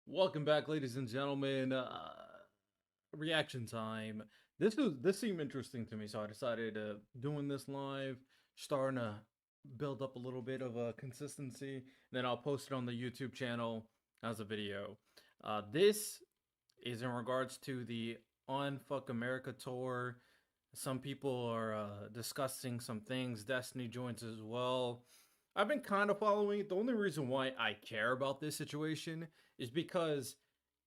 Welcome back, ladies and gentlemen. Reaction time. This seemed interesting to me, so I decided doing this live, starting to build up a little bit of a consistency. Then I'll post it on the YouTube channel as a video. This is in regards to the Unfuck America tour. Some people are discussing some things. Destiny joins as well. I've been kind of following it. The only reason why I care about this situation is because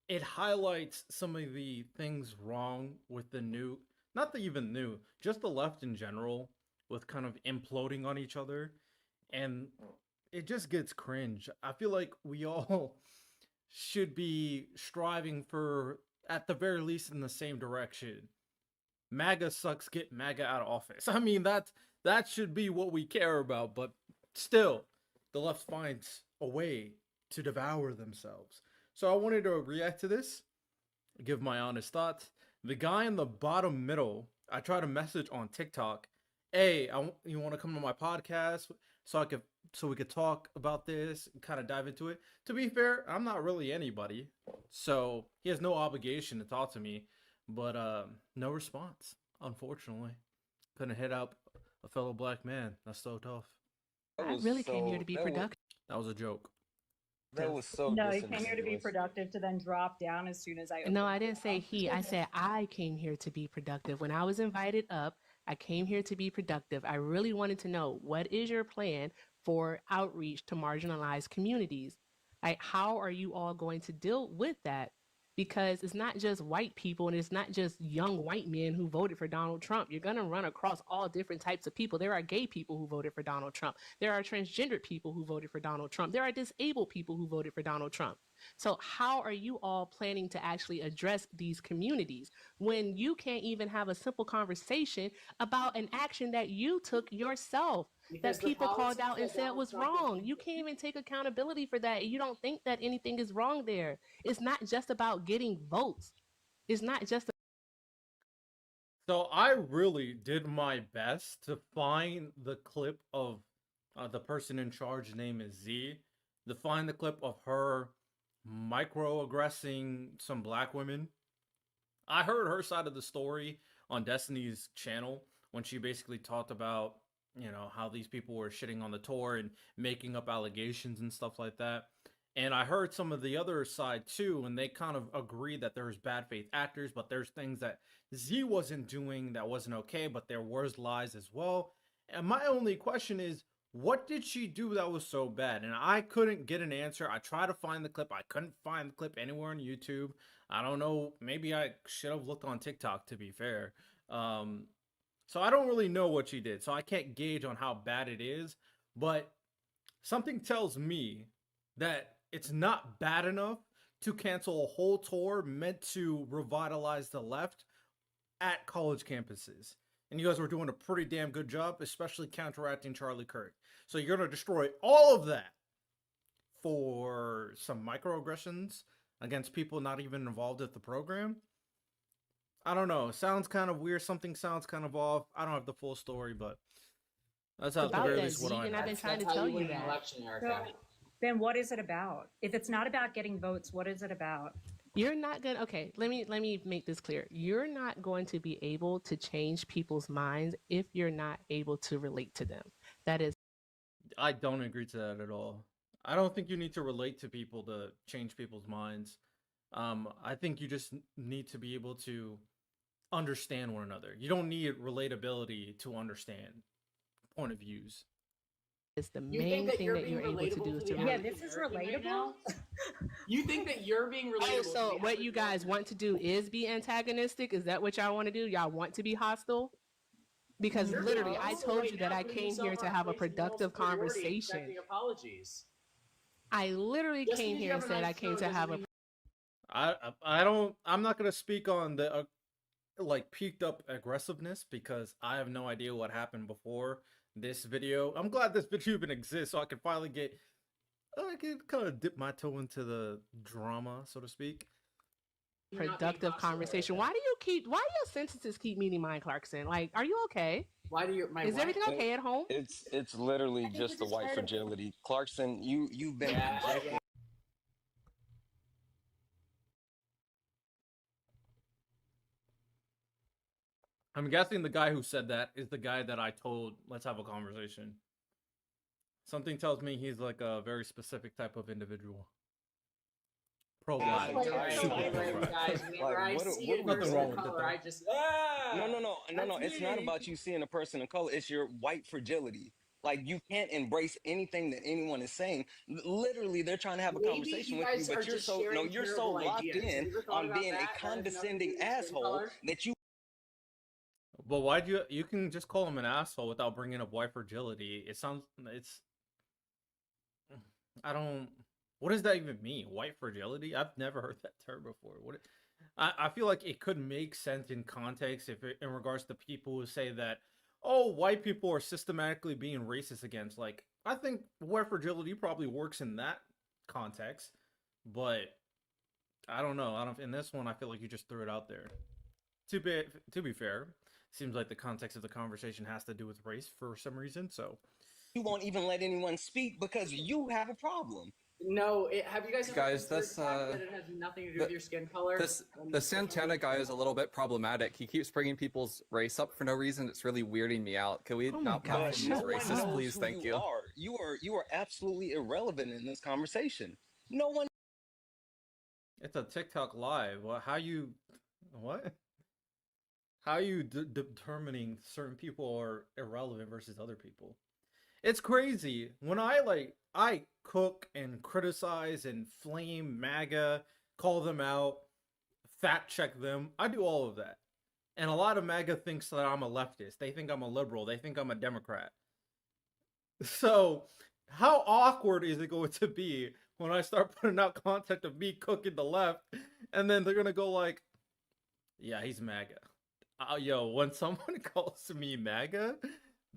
it highlights some of the things wrong with the new, not the even new, just the left in general, with kind of imploding on each other. And it just gets cringe. I feel like we all should be striving for, at the very least, in the same direction. MAGA sucks, get MAGA out of office. I mean, that should be what we care about, but still, the left finds a way to devour themselves. So I wanted to react to this, give my honest thoughts. The guy in the bottom middle, I tried a message on TikTok. Hey, you want to come to my podcast so we could talk about this and kind of dive into it. To be fair, I'm not really anybody, so he has no obligation to talk to me. But no response, unfortunately. Couldn't hit up a fellow black man. That's so tough. I really came here to be productive. That was a joke. That was so No, he came here to be disingenuous. productive to then drop down as soon as I No, I didn't say he. I said I came here to be productive. When I was invited up, I came here to be productive. I really wanted to know, what is your plan for outreach to marginalized communities? Like, how are you all going to deal with that? Because it's not just white people and it's not just young white men who voted for Donald Trump. You're going to run across all different types of people. There are gay people who voted for Donald Trump. There are transgendered people who voted for Donald Trump. There are disabled people who voted for Donald Trump. So how are you all planning to actually address these communities when you can't even have a simple conversation about an action that you took yourself? Because that people called out and said was wrong. You can't even take accountability for that. You don't think that anything is wrong there. It's not just about getting votes. It's not just. So I really did my best to find the clip of the person in charge, name is Z, to find the clip of her microaggressing some black women. I heard her side of the story on Destiny's channel when she basically talked about, how these people were shitting on the tour and making up allegations and stuff like that. And I heard some of the other side too, and they kind of agree that there's bad faith actors, but there's things that Z wasn't doing that wasn't okay, but there was lies as well. And my only question is, what did she do that was so bad? And I couldn't get an answer. I tried to find the clip. I couldn't find the clip anywhere on YouTube. I don't know. Maybe I should have looked on TikTok, to be fair. So I don't really know what she did. So I can't gauge on how bad it is. But something tells me that it's not bad enough to cancel a whole tour meant to revitalize the left at college campuses. And you guys were doing a pretty damn good job, especially counteracting Charlie Kirk. So you're going to destroy all of that for some microaggressions against people not even involved with the program? I don't know. Sounds kind of weird. Something sounds kind of off. I don't have the full story, but that's how the very least what I know. I've been trying to tell you that. So, then what is it about? If it's not about getting votes, what is it about? You're not going to, okay, let me make this clear. You're not going to be able to change people's minds if you're not able to relate to them. That is. I don't agree to that at all. I don't think you need to relate to people to change people's minds. I think you just need to be able to understand one another. You don't need relatability to understand point of views. It's the main thing that you're able to do is to Yeah, this is relatable. You think that you're being relatable? Oh, so what you guys want to do is be antagonistic? Is that what y'all want to do? Y'all want to be hostile? Because literally, I told you that I came here to have a productive conversation. Apologies. I literally came here and said I came to have a. I'm not gonna speak on the like peaked up aggressiveness because I have no idea what happened before this video. I'm glad this video even exists so I can finally I can kind of dip my toe into the drama, so to speak. Productive conversation. Why do your sentences keep meaning mine, Clarkson? Like, are you okay? Why do is everything okay at home? It's literally just the white fragility. Clarkson, you've been I'm guessing the guy who said that is the guy that I told, let's have a conversation. Something tells me he's like a very specific type of individual. Pro-black. Guys, Super whenever pro-black. I Like, see a what are we Nothing person wrong of with it, color, though. I just no. No. That's It's not me. about you seeing a person of color. It's your white fragility. Like, you can't embrace anything that anyone is saying. Literally, they're trying to have a Maybe conversation you with you, guys are but just sharing you're so terrible locked ideas. Have in you ever thought on about being that? a That has nothing to do condescending with skin asshole color. that you But why'd you can just call him an asshole without bringing up white fragility. I don't, what does that even mean? White fragility? I've never heard that term before. I feel like it could make sense in context in regards to people who say that, oh, white people are systematically being racist against. Like, I think white fragility probably works in that context, but I don't know. In this one, I feel like you just threw it out there. To be fair, seems like the context of the conversation has to do with race for some reason. So won't even let anyone speak because you have a problem. No, have you guys ever Guys, considered this, the fact that it has nothing to do with your skin color? the Santana guy is a little bit problematic. He keeps bringing people's race up for no reason. It's really weirding me out. Can we Oh my not God, call But him shut as no one racist, up. please? knows who Thank you you. are. You are absolutely irrelevant in this conversation. No one. it's a TikTok live. What? How are you determining certain people are irrelevant versus other people? It's crazy. When I cook and criticize and flame MAGA, call them out, fact check them. I do all of that. And a lot of MAGA thinks that I'm a leftist. They think I'm a liberal. They think I'm a Democrat. So, how awkward is it going to be when I start putting out content of me cooking the left, and then they're gonna go like, "Yeah, he's MAGA." Yo, when someone calls me MAGA,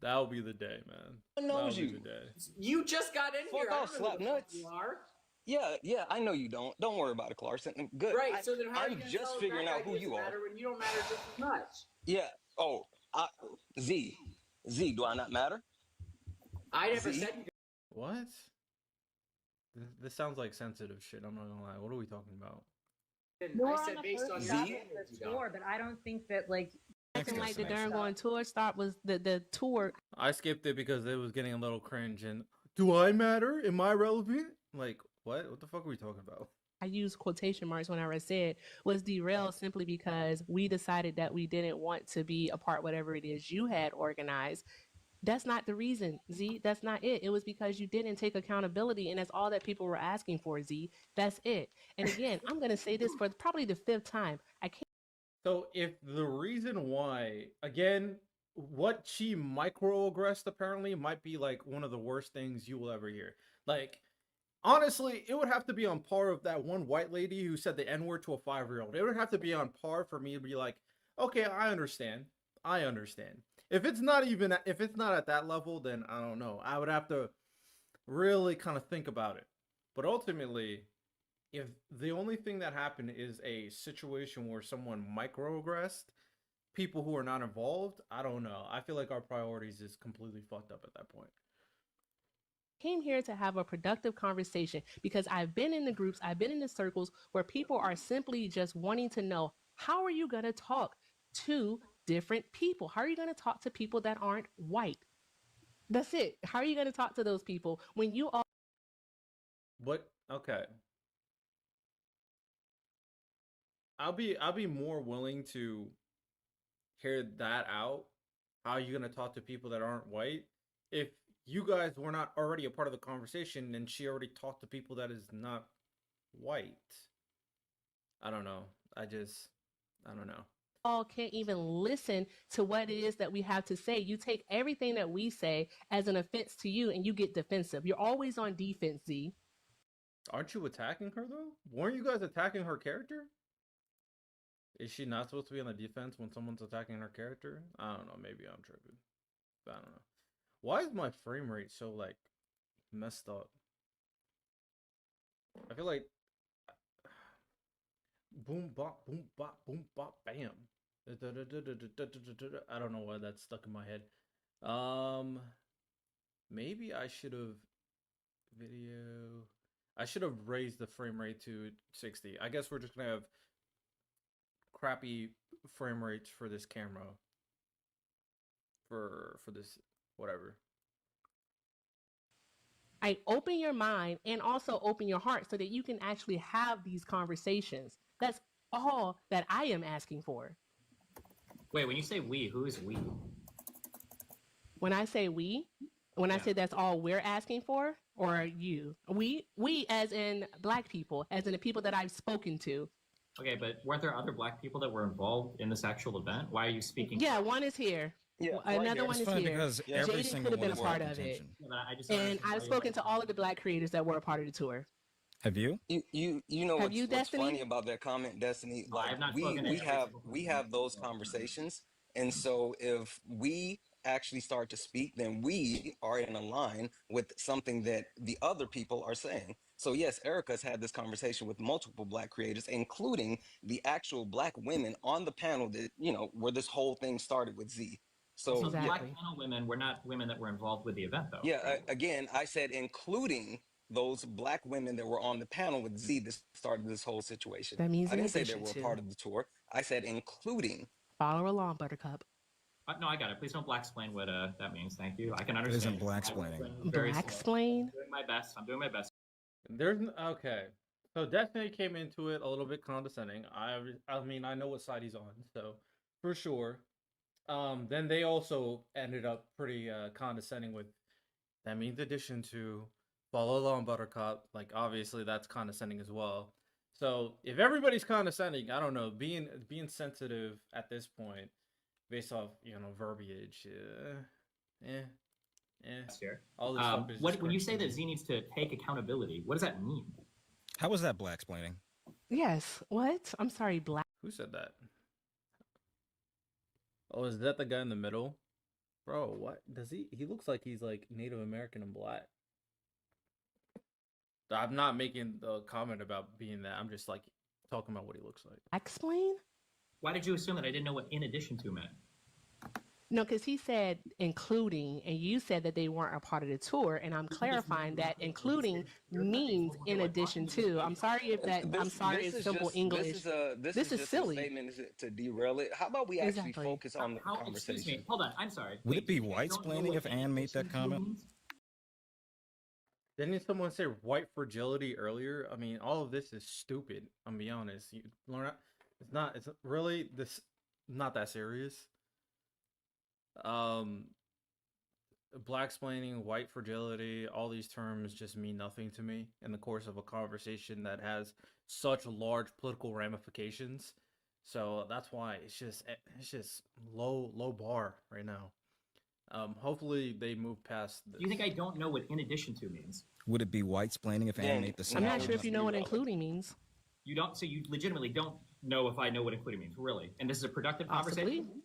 that'll be the day, man. one That'll knows be you. the day. You just got in Fuck here. I off, don't know who slap the fuck nuts. you are. Yeah, I know you don't. Don't worry about it, Clarkson. Good. Right. So then, how are you I'm going to just tell us figuring that out who ideas you are. matter when you don't matter just as much? Yeah. Oh, Z. Do I not matter? I never Z? said you. What? This sounds like sensitive shit. I'm not gonna lie. What are we talking about? Didn't. We're I on said the based on first your Z? stop of standards, the you don't. tour, but I don't think that like Acting like the destination darn going tour stop was the tour. I skipped it because it was getting a little cringe. And do I matter? Am I relevant? Like, what? What the fuck are we talking about? I used quotation marks when I said was derailed simply because we decided that we didn't want to be a part whatever it is you had organized. That's not the reason, Z. That's not it. It was because you didn't take accountability, and that's all that people were asking for, Z. That's it. And again, I'm going to say this for probably the fifth time. I can't. So if the reason why, again, what she microaggressed apparently might be like one of the worst things you will ever hear. Like, honestly, it would have to be on par of that one white lady who said the N-word to a 5-year-old. It would have to be on par for me to be like, okay, I understand. If it's not at that level, then I don't know. I would have to really kind of think about it. But ultimately, if the only thing that happened is a situation where someone microaggressed people who are not involved, I don't know. I feel like our priorities is completely fucked up at that point. Came here to have a productive conversation because I've been in the groups, I've been in the circles where people are simply just wanting to know, how are you going to talk to different people? How are you going to talk to people that aren't white? That's it. How are you going to talk to those people when you all But okay. I'll be more willing to hear that out. How are you gonna talk to people that aren't white? If you guys were not already a part of the conversation and she already talked to people that is not white. I don't know. I don't know. all can't even listen to what it is that we have to say? You take everything that we say as an offense to you and you get defensive. You're always on defense, Z. Aren't you attacking her though? Weren't you guys attacking her character? Is she not supposed to be on the defense when someone's attacking her character? I don't know. Maybe I'm tripping. I don't know. Why is my frame rate so like messed up? I feel like boom bop boom bop bam. I don't know why that's stuck in my head. Maybe I should have video. I should have raised the frame rate to 60. I guess we're just gonna have crappy frame rates for this camera for this whatever. I open your mind and also open your heart so that you can actually have these conversations. That's all that I am asking for. Wait, when you say we, who is we? When I say we, when I Yeah. say that's all we're asking for, or you, we as in Black people, as in the people that I've spoken to. Okay, but weren't there other Black people that were involved in this actual event? Why are you speaking? Yeah, one is here. Yeah, right Another here. one It's is funny here. because Yeah. every Jaden single could have one been a is part brought of to it. attention. Yeah, but I just And understand why I've you're spoken like- to all of the Black creators that were a part of the tour. Have you? You know Have what's, you, what's Destiny? funny about that comment, Destiny? I Like have not spoken to every single we person. have those conversations, and so if we actually start to speak, then we are in a line with something that the other people are saying. So yes, Erica's had this conversation with multiple Black creators, including the actual Black women on the panel that where this whole thing started with Z. So So the Exactly. Black panel women were not women that were involved with the event, though. yeah, again, I said including those Black women that were on the panel with Z that started this whole situation. That means I in didn't say they addition were a to. part of the tour. I said including. Follow along, Buttercup. No, I got it. Please don't black explain what that means. Thank you. I can It understand. isn't blacksplaining. Very Black slow. explain? I'm doing my best. I'm doing my best. Okay. So Destiny came into it a little bit condescending. I mean I know what side he's on, so for sure. Then they also ended up pretty condescending with that means addition to follow along Buttercup. Like obviously that's condescending as well. So if everybody's condescending, I don't know, being sensitive at this point based off verbiage, Here. all this stuff is just When you say that correction. Z needs to take accountability, what does that mean? How was that black explaining? Yes. What? I'm sorry, Black. Who said that? Oh, is that the guy in the middle? Bro, what does he looks like he's like Native American and black. I'm not making the comment about being that. I'm just like talking about what he looks like. Explain? Why did you assume that I didn't know what in addition to meant? No, because he said including, and you said that they weren't a part of the tour, and I'm clarifying that including means in addition to. I'm sorry if that. I'm sorry This it's is simple just, English. This This is is just silly. a statement to derail it. How about we actually Exactly. focus on the Excuse me. conversation? Hold on. I'm sorry. Would it be you guys don't know white-splaining what if in Ann made that addition to comment? means? Didn't someone say white fragility earlier? I mean, all of this is stupid. I'm be honest. You learn it's not. It's really this not that serious. Black explaining, white fragility, all these terms just mean nothing to me in the course of a conversation that has such large political ramifications. So that's why it's just low bar right now. Hopefully they move past this. Do you think I don't know what in addition to means? Would it be white explaining if Ann Then- made the I'm same? not sure if just you know what derail it. including means. You don't. So you legitimately don't know if I know what including means, really? And this is a productive Possibly. conversation.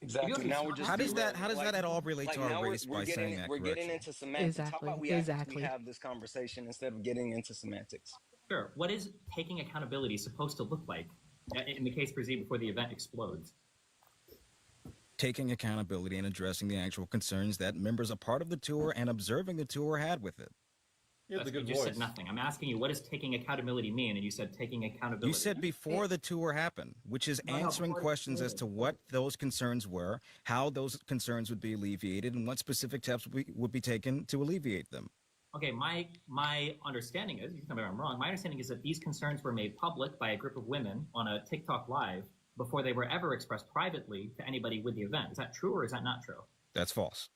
Exactly. You Now we're just How does that derailing, at all relate to now our we're- race we're by getting saying that we're getting correction? into semantics. How about we Exactly. actually have this conversation instead of getting into semantics? Sure. What is taking accountability supposed to look like in the case for Z before the event explodes? Taking accountability and addressing the actual concerns that members a part of the tour and observing the tour had with it. You have the You good just voice. said nothing. I'm asking you, what does taking accountability mean? And you said taking accountability. You said before the tour happened, which is No, answering before the questions as tour. to what those concerns were, how those concerns would be alleviated, and what specific steps would be taken to alleviate them. Okay, my understanding is, you can tell me if I'm wrong, my understanding is that these concerns were made public by a group of women on a TikTok live before they were ever expressed privately to anybody with the event. Is that true or is that not true? That's false.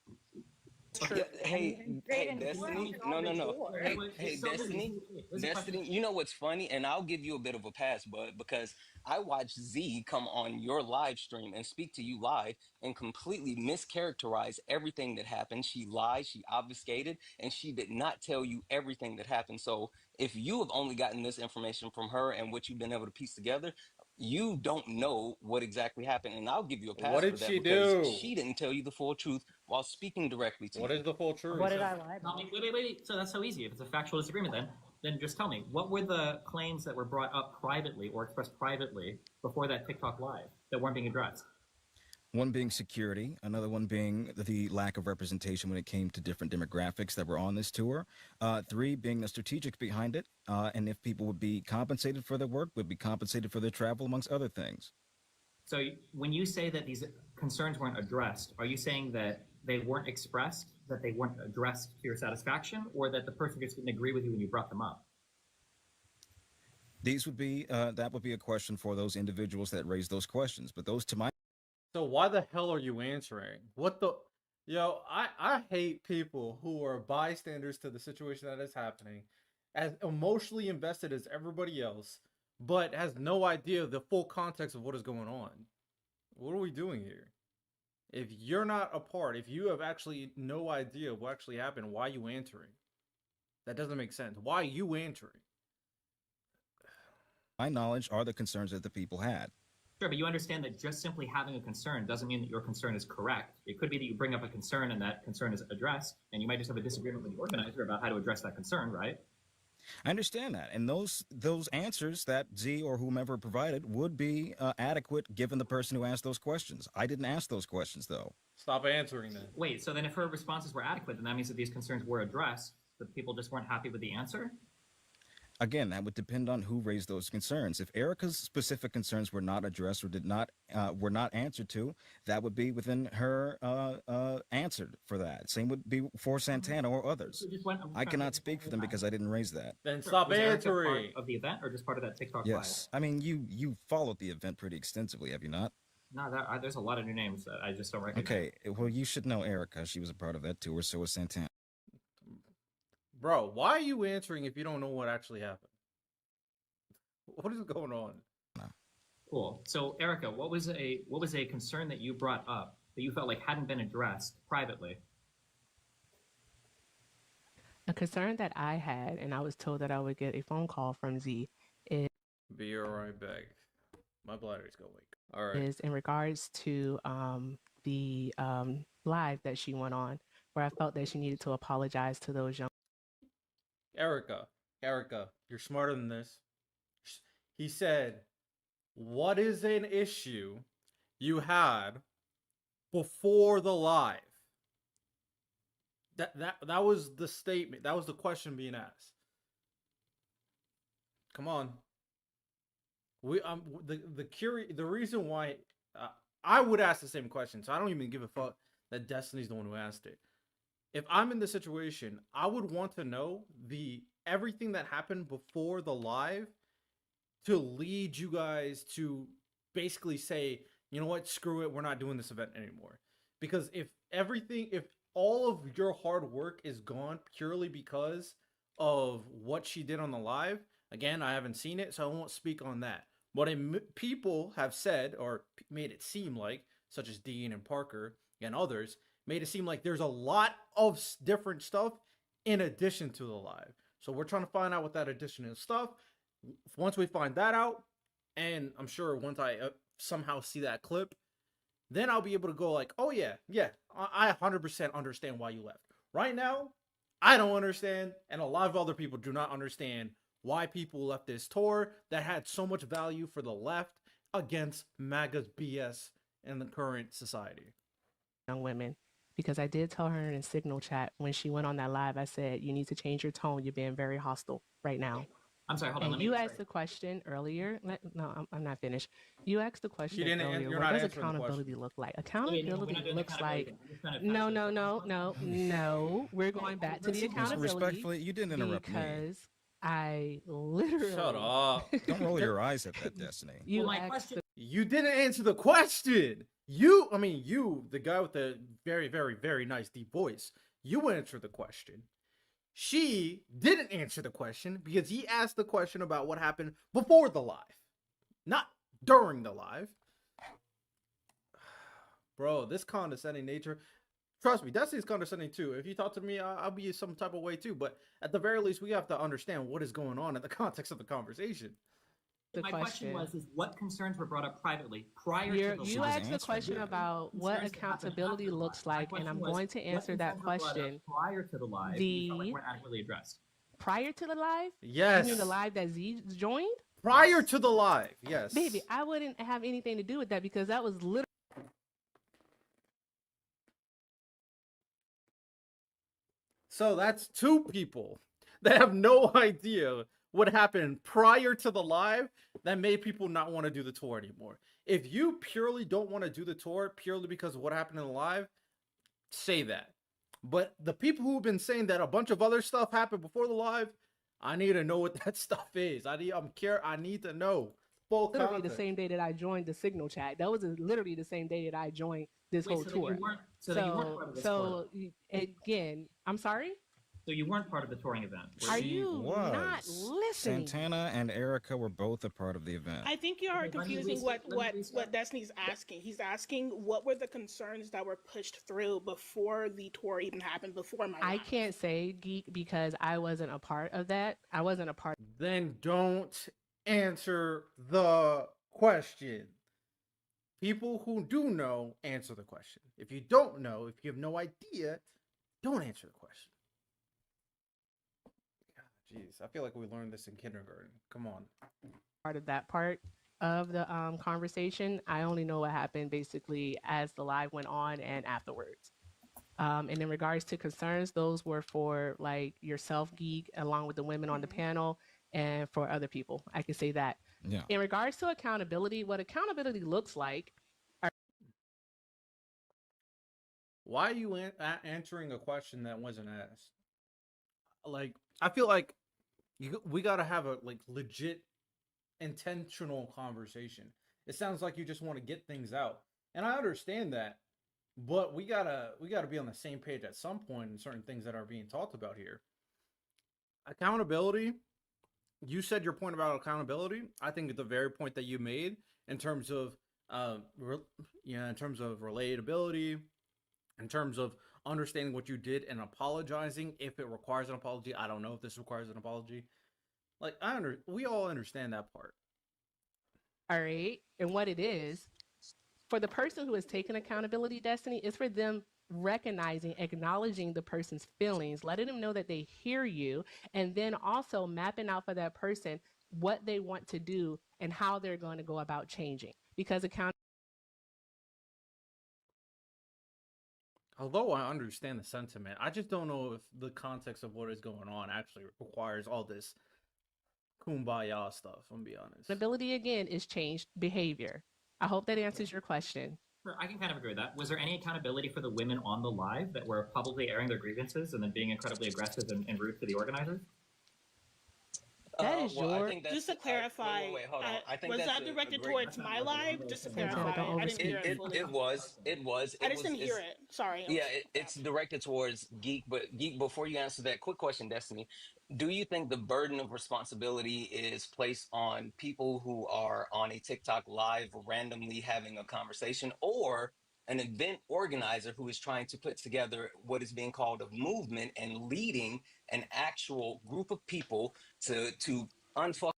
Yeah, hey, Destiny. No. Hey, Destiny. You know what's funny? And I'll give you a bit of a pass, bud, because I watched Z come on your live stream and speak to you live and completely mischaracterize everything that happened. She lied, she obfuscated, and she did not tell you everything that happened. So if you have only gotten this information from her and what you've been able to piece together, you don't know what exactly happened. And I'll give you a pass What for did that she because do? she didn't tell you the full truth while speaking directly to What you. is the full truth? What did I lie Tell about? me, wait. So that's so easy. If it's a factual disagreement, then just tell me, what were the claims that were brought up privately or expressed privately before that TikTok live that weren't being addressed? One being security, another one being the lack of representation when it came to different demographics that were on this tour. Three being the strategic behind it, and if people would be compensated for their work, would be compensated for their travel, amongst other things. So when you say that these concerns weren't addressed, are you saying that they weren't expressed, that they weren't addressed to your satisfaction, or that the person just didn't agree with you when you brought them up? These would be that would be a question for those individuals that raised those questions. But those, to my So why the hell are you answering? What the Yo, I hate people who are bystanders to the situation that is happening, as emotionally invested as everybody else, but has no idea the full context of what is going on. What are we doing here? If you're not a part, if you have actually no idea what actually happened, why are you answering? That doesn't make sense. Why are you answering? knowledge, are the concerns that the people had. Sure, but you understand that just simply having a concern doesn't mean that your concern is correct. It could be that you bring up a concern and that concern is addressed, and you might just have a disagreement with the organizer about how to address that concern, right? I understand that, and those answers that Z or whomever provided would be adequate given the person who asked those questions. I didn't ask those questions, though. Stop answering then. Wait, so then if her responses were adequate, then that means that these concerns were addressed, but people just weren't happy with the answer? Again, that would depend on who raised those concerns. If Erica's specific concerns were not addressed or were not answered to, that would be within her answered for that. Same would be for Santana or others. I cannot speak for them because I didn't raise that. Then stop Was Erica answering. part of the event or just part of that TikTok Yes, I mean you followed the event pretty extensively, have you not? live? No, there's a lot of new names that I just don't recognize. Okay, well you should know Erica. She was a part of that tour. So was Santana. Bro, why are you answering if you don't know what actually happened? What is going on? Cool. So, Erica, what was a concern that you brought up that you felt like hadn't been addressed privately? A concern that I had, and I was told that I would get a phone call from Z, is Be right back. My bladder's going. All right. in regards to the live that she went on, where I felt that she needed to apologize to those young. Erica, you're smarter than this. He said, what is an issue you had before the live? That was the statement. That was the question being asked. Come on. The reason why I would ask the same question, so I don't even give a fuck that Destiny's the one who asked it. If I'm in the situation, I would want to know everything that happened before the live to lead you guys to basically say, you know what, screw it, we're not doing this event anymore. Because if all of your hard work is gone purely because of what she did on the live, again, I haven't seen it, so I won't speak on that. But people have said, or made it seem like, such as Dean and Parker and others, made it seem like there's a lot of different stuff in addition to the live. So we're trying to find out what that additional stuff. Once we find that out, and I'm sure once I somehow see that clip, then I'll be able to go like, oh yeah, I 100% understand why you left. Right now, I don't understand, and a lot of other people do not understand why people left this tour that had so much value for the left against MAGA's BS in the current society. Young women, because I did tell her in Signal chat when she went on that live, I said, you need to change your tone. You're being very hostile right now. I'm sorry, hold on. And you asked the question earlier. No, I'm not finished. You asked the question earlier. You're what not does answering the accountability look like? Accountability looks like No. no. We're going back to the accountability. Respectfully, you didn't interrupt me. Because I literally Shut up. Don't roll your eyes at that, Destiny. You Well, my asked question- You didn't answer the question. You, the guy with the very, very, very nice deep voice, you answered the question. She didn't answer the question because he asked the question about what happened before the live, not during the live. Bro, this condescending nature. Trust me, Destiny's condescending too. If you talk to me, I'll be some type of way too. But at the very least, we have to understand what is going on in the context of the conversation. My question was, what concerns were brought up privately prior to the live? You asked the question about what accountability looks like, and I'm going to answer that question. Prior to the live, you felt like weren't adequately addressed. Prior to the live? Yes. You mean the live that Z joined? Prior to the live, yes. Baby, I wouldn't have anything to do with that because that was literally. So that's two people that have no idea what happened prior to the live that made people not want to do the tour anymore. If you purely don't want to do the tour purely because of what happened in the live, say that. But the people who've been saying that a bunch of other stuff happened before the live, I need to know what that stuff is. I need to know full Literally context. the same day that I joined the Signal chat. That was literally the same day that I joined this whole so tour. That you weren't, so that you weren't part of this tour. Again, I'm sorry. So you weren't part of the touring event. Are you not listening? Santana and Erica were both a part of the event. I think you are confusing what Destiny's asking. He's asking what were the concerns that were pushed through before the tour even happened, before my I live. can't say geek because I wasn't a part of that. I wasn't a part. Then don't answer the question. People who do know, answer the question. If you don't know, if you have no idea, don't answer the question. Jeez, I feel like we learned this in kindergarten. Come on. Part of that part of the conversation. I only know what happened basically as the live went on and afterwards. And in regards to concerns, those were for like yourself, geek, along with the women on the panel, and for other people. I can say that. Yeah. In regards to accountability, what accountability looks like. Why are you answering a question that wasn't asked? Like, I feel like we gotta have a like legit, intentional conversation. It sounds like you just want to get things out, and I understand that, but we gotta be on the same page at some point in certain things that are being talked about here. Accountability. You said your point about accountability. I think the very point that you made in terms of, in terms of relatability, in terms of understanding what you did and apologizing if it requires an apology. I don't know if this requires an apology. Like, we all understand that part. All right. And what it is, for the person who has taken accountability, Destiny, is for them recognizing, acknowledging the person's feelings, letting them know that they hear you, and then also mapping out for that person what they want to do and how they're going to go about changing. Because Although I understand the sentiment, I just don't know if the context of what is going on actually requires all this kumbaya stuff, I'm gonna be honest. accountability, again, is changed behavior. I hope that answers your question. Sure, I can kind of agree with that. Was there any accountability for the women on the live that were publicly airing their grievances and then being incredibly aggressive and rude to the organizers? That is your. Just to clarify, hold on. I think was that's that directed great... towards my live? Just to clarify, I didn't hear it fully. It was. I just didn't hear it. Sorry. Yeah, it's directed towards Geek. But Geek, before you answer that, quick question, Destiny. Do you think the burden of responsibility is placed on people who are on a TikTok live randomly having a conversation, or an event organizer who is trying to put together what is being called a movement and leading an actual group of people to unfuck?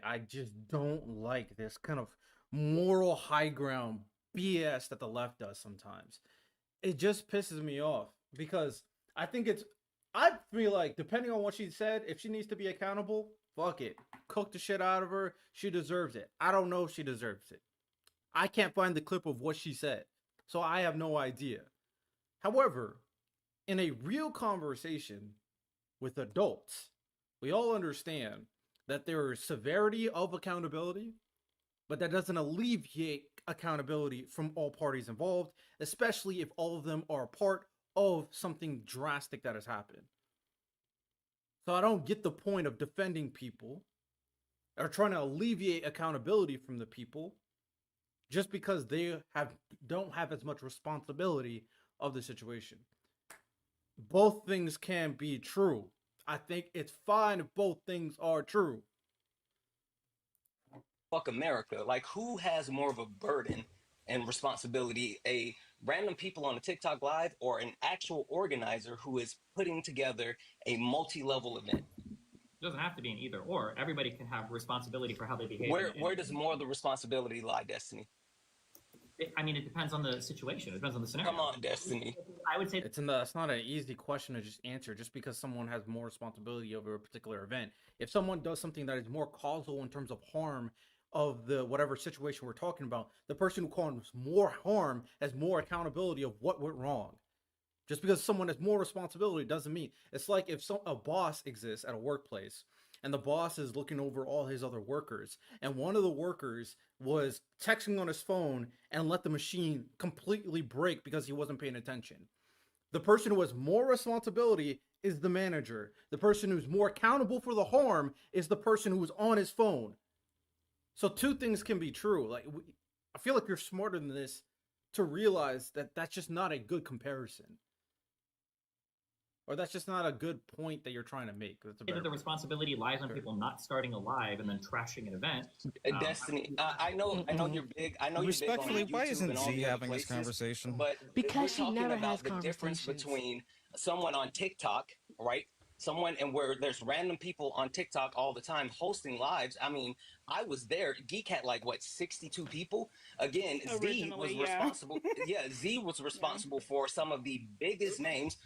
I just don't like this kind of moral high ground BS that the left does sometimes. It just pisses me off because I feel like depending on what she said, if she needs to be accountable, fuck it. Cook the shit out of her. She deserves it. I don't know if she deserves it. I can't find the clip of what she said, so I have no idea. However, in a real conversation with adults, we all understand that there is severity of accountability, but that doesn't alleviate accountability from all parties involved, especially if all of them are a part of something drastic that has happened. So I don't get the point of defending people or trying to alleviate accountability from the people just because they don't have as much responsibility of the situation. Both things can be true. I think it's fine if both things are true. Fuck America. Like, who has more of a burden and responsibility? A random people on a TikTok live or an actual organizer who is putting together a multi-level event? It doesn't have to be an either or. Everybody can have responsibility for how they behave. Where does more of the responsibility lie, Destiny? It depends on the situation. It depends on the scenario. Come on, Destiny. I would say it's not an easy question to just answer just because someone has more responsibility over a particular event. If someone does something that is more causal in terms of harm of the whatever situation we're talking about, the person who caused more harm has more accountability of what went wrong. Just because someone has more responsibility doesn't mean it's like if a boss exists at a workplace and the boss is looking over all his other workers and one of the workers was texting on his phone and let the machine completely break because he wasn't paying attention. The person who has more responsibility is the manager. The person who's more accountable for the harm is the person who's on his phone. So two things can be true. Like I feel like you're smarter than this to realize that that's just not a good comparison. Or that's just not a good point that you're trying to make. That's a That the responsibility lies on people not starting a live and then trashing an event. Destiny, I know you're big. I know Respectfully, you're big on why YouTube isn't and all Z the other having this places, conversation? But Because we're she talking never about has the difference conversations. between someone on TikTok, right? Someone and where there's random people on TikTok all the time hosting lives. I mean, I was there. Geek had like what 62 people. Again, Z was Originally, yeah. responsible. Yeah, Z was responsible for some of the biggest names.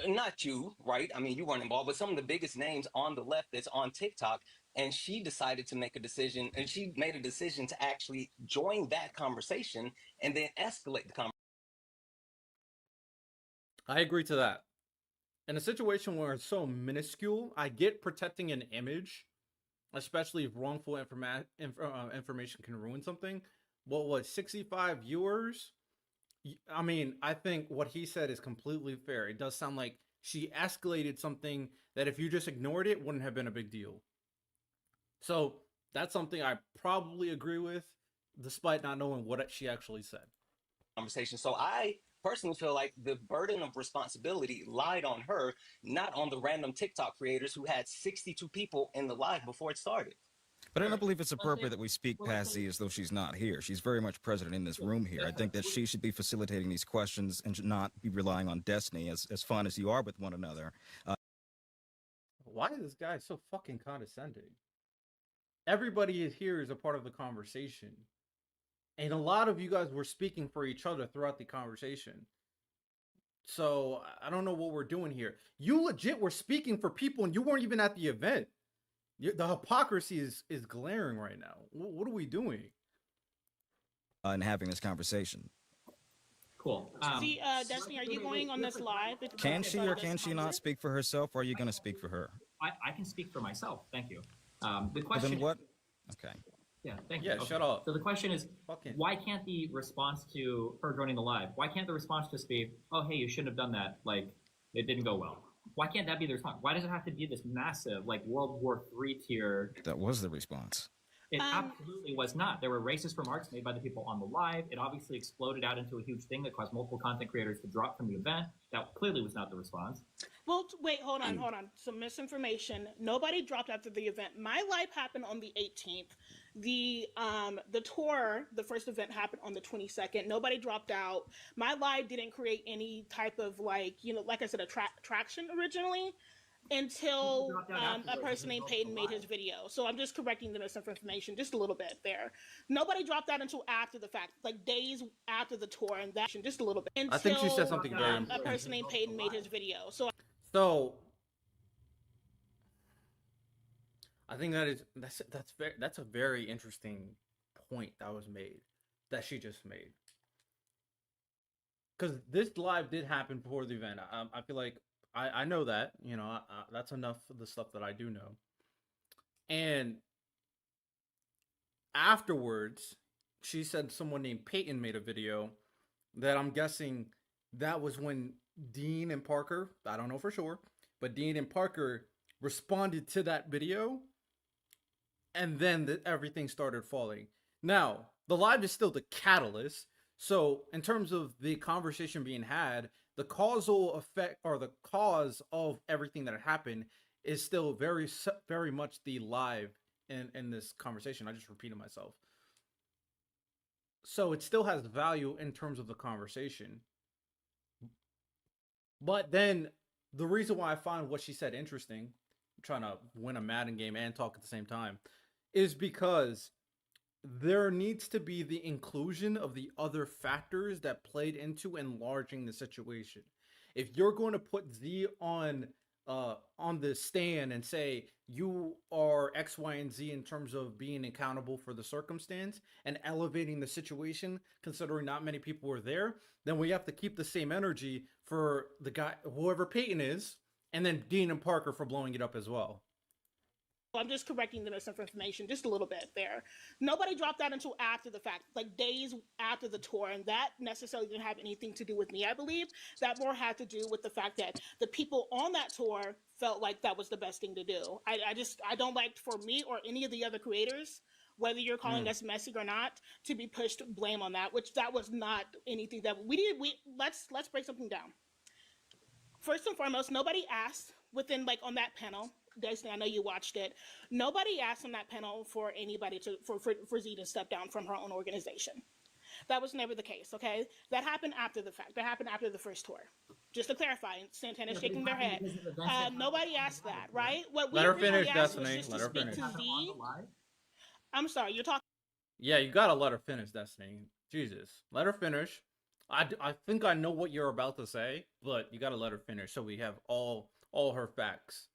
Not you, right? I mean, you weren't involved, but some of the biggest names on the left that's on TikTok. And she decided to make a decision, and she made a decision to actually join that conversation and then escalate the conversation. I agree to that. In a situation where it's so minuscule, I get protecting an image, especially if wrongful information can ruin something. What 65 viewers? I mean, I think what he said is completely fair. It does sound like she escalated something that if you just ignored it, wouldn't have been a big deal. So that's something I probably agree with, despite not knowing what she actually said. Conversation. So I personally feel like the burden of responsibility lied on her, not on the random TikTok creators who had 62 people in the live before it started. But I don't believe it's appropriate that we speak past Z as though she's not here. She's very much present in this room here. I think that she should be facilitating these questions and should not be relying on Destiny, as fun as you are with one another. Why is this guy so fucking condescending? Everybody here is a part of the conversation. And a lot of you guys were speaking for each other throughout the conversation. So I don't know what we're doing here. You legit were speaking for people and you weren't even at the event. The hypocrisy is glaring right now. What are we doing? And having this conversation. Cool. Destiny, are you going on this live? Can she or can she not speak for herself, or are you going to speak for her? I can speak for myself. Thank you. The Well, question. then what? Okay. Yeah, thank you. Yeah, shut up. So the question is, Fucking. why can't the response to her joining the live, why can't the response just be, oh, hey, you shouldn't have done that, like, it didn't go well? Why can't that be the response? Why does it have to be this massive, like, World War III tier? That was the response. It absolutely was not. There were racist remarks made by the people on the live. It obviously exploded out into a huge thing that caused multiple content creators to drop from the event. That clearly was not the response. Well, wait, hold on. Some misinformation. Nobody dropped after the event. My live happened on the 18th. The tour, the first event happened on the 22nd. Nobody dropped out. My live didn't create any type of like I said, traction originally until a person named Peyton made his video. So I'm just correcting the misinformation just a little bit there. Nobody dropped out until after the fact, like days after the tour, and that just a little bit. Until, I think she said something very a important. person named Peyton made his video. So I think that's a very interesting point that was made, that she just made. Because this live did happen before the event. I feel like I know that, that's enough of the stuff that I do know. And afterwards, she said someone named Peyton made a video that I'm guessing that was when Dean and Parker, I don't know for sure, but Dean and Parker responded to that video, and then everything started falling. Now, the live is still the catalyst. So in terms of the conversation being had, the causal effect or the cause of everything that happened is still very, very much the live in this conversation. I just repeated myself. So it still has value in terms of the conversation. But then the reason why I find what she said interesting, I'm trying to win a Madden game and talk at the same time, is because there needs to be the inclusion of the other factors that played into enlarging the situation. If you're going to put Z on on the stand and say you are X, Y, and Z in terms of being accountable for the circumstance and elevating the situation, considering not many people were there, then we have to keep the same energy for the guy, whoever Peyton is, and then Dean and Parker for blowing it up as well. I'm just correcting the misinformation just a little bit there. Nobody dropped out until after the fact, like days after the tour, and that necessarily didn't have anything to do with me. I believe that more had to do with the fact that the people on that tour felt like that was the best thing to do. I don't like for me or any of the other creators, whether you're calling us messy or not, to be pushed blame on that, which that was not anything that we did. Let's break something down. First and foremost, nobody asked within like on that panel. Destiny, I know you watched it. Nobody asked on that panel for anybody for Z to step down from her own organization. That was never the case, okay? That happened after the fact. That happened after the first tour. Just to clarify, Santana's shaking their head. Nobody asked that, right? What Let her finish, asked Destiny. was just Let to her speak finish. to Z. I'm sorry, you're talking. Yeah, you gotta let her finish, Destiny. Jesus, let her finish. I think I know what you're about to say, but you gotta let her finish so we have all her facts.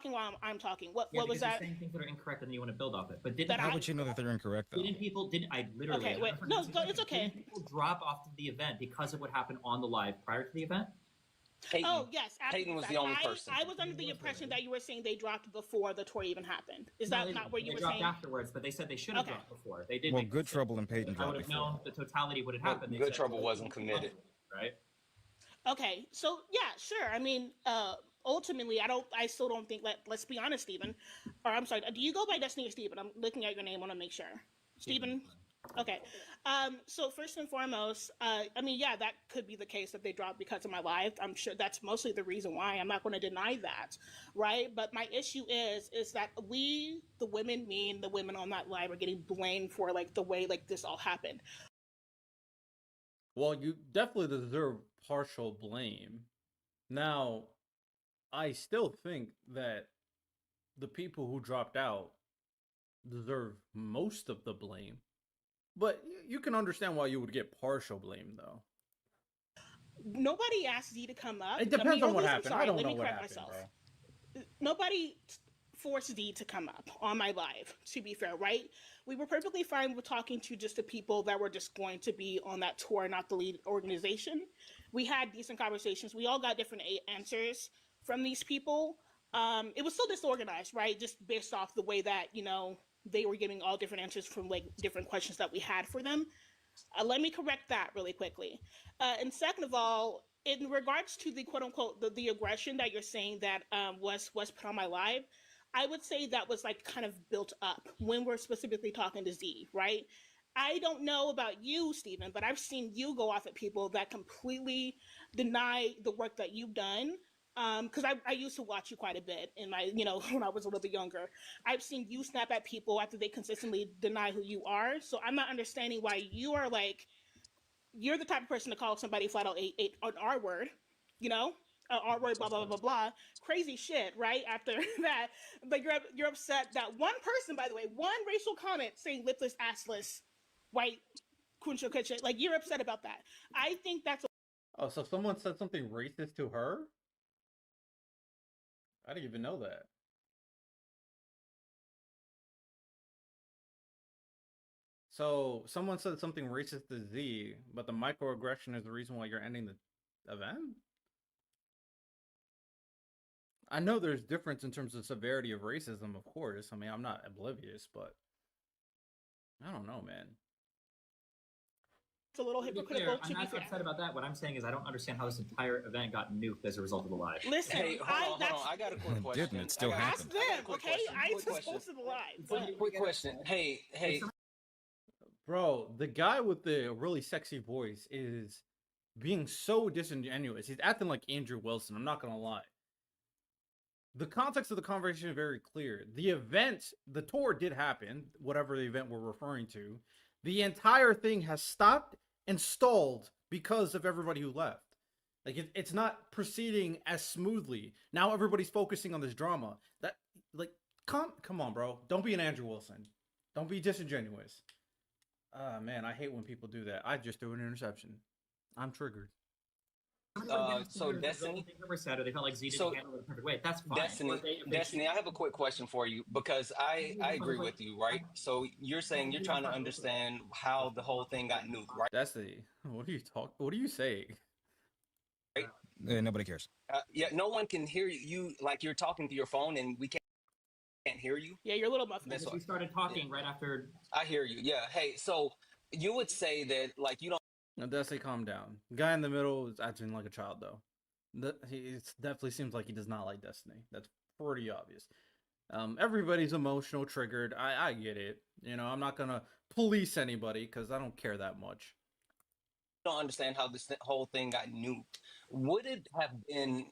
While I'm talking. What Yeah, was that? You're saying things that are incorrect and then you want to build off it. But How would you know that they're incorrect, though? I literally... Okay, wait. No, it's okay. Didn't people drop off the event because of what happened on the live prior to the event? Peyton, Oh, yes. Peyton was the only person. I was under the impression that you were saying they dropped before the tour even happened. Is that not what you were saying? They dropped afterwards, but they said they should have dropped before. They did. Well, Good Trouble and Peyton I would dropped have before. known the totality of what had happened. Good Trouble wasn't committed. Right? Okay, so yeah, sure. I mean, ultimately, I still don't think. Let's be honest, Stephen. Or I'm sorry. Do you go by Destiny or Stephen? I'm looking at your name. I want to make sure. Stephen. Okay. So first and foremost, I mean, yeah, that could be the case that they dropped because of my live. I'm sure that's mostly the reason why. I'm not going to deny that, right? But my issue is that we, the women, the women on that live, are getting blamed for like the way like this all happened. Well, you definitely deserve partial blame. Now, I still think that the people who dropped out deserve most of the blame. But you can understand why you would get partial blame, though. Nobody asked Z to come up. It depends on what happened. Sorry, I don't let know me what correct happened, myself. bro. Nobody forced Z to come up on my live, to be fair, right? We were perfectly fine with talking to just the people that were just going to be on that tour, not the lead organization. We had decent conversations. We all got different answers from these people. It was still disorganized, right? Just based off the way that, you know, they were giving all different answers from like different questions that we had for them. Let me correct that really quickly. And second of all, in regards to the quote unquote the aggression that you're saying that was put on my live, I would say that was like kind of built up when we're specifically talking to Z, right? I don't know about you, Stephen, but I've seen you go off at people that completely deny the work that you've done. Because I used to watch you quite a bit in my, you know, when I was a little bit younger. I've seen you snap at people after they consistently deny who you are. So I'm not understanding why you are like, you're the type of person to call somebody flat out an R word, you know? R word, blah, blah, blah, blah, blah. Crazy shit, right? After that. But you're upset that one person, by the way, one racial comment saying lipless, assless, white, kuncha, kuncha, like you're upset about that. I think that's Oh, so someone said something racist to her? I didn't even know that. So someone said something racist to Z, but the microaggression is the reason why you're ending the event? I know there's difference in terms of severity of racism, of course. I mean, I'm not oblivious, but I don't know, man. It's a little hypocritical to be I'm not upset about that. What I'm saying is I don't understand how this entire event got nuked as a result of the live. Listen, Hey, hold on. I got a quick question. Didn't it still ask happened? them, okay? I just posted the live. Quick question. Hey. Bro, the guy with the really sexy voice is being so disingenuous. He's acting like Andrew Wilson. I'm not gonna lie. The context of the conversation is very clear. The event, the tour did happen, whatever the event we're referring to. The entire thing has stopped and stalled because of everybody who left. Like it's not proceeding as smoothly. Now everybody's focusing on this drama. That like come on, bro. Don't be an Andrew Wilson. Don't be disingenuous. Man, I hate when people do that. I just threw an interception. I'm triggered. So Destiny, Things that were said, or they felt like Z didn't so handle it in a perfect way. That's fine. Destiny, Destiny, I have a quick question for you because I agree with you, right? So you're saying you're trying to understand how the whole thing got nuked, right? Destiny, what are you saying? Nobody cares. Yeah, no one can hear you. You like you're talking to your phone, and we can't hear you. Yeah, you're a little muffled. That's We what started talking right after. I hear you. Yeah. Hey, so you would say that like you don't. Now, Destiny, calm down. The guy in the middle is acting like a child, though. It definitely seems like he does not like Destiny. That's pretty obvious. Everybody's emotional, triggered. I get it. You know, I'm not gonna police anybody because I don't care that much. Don't understand how this whole thing got nuked. Would it have been,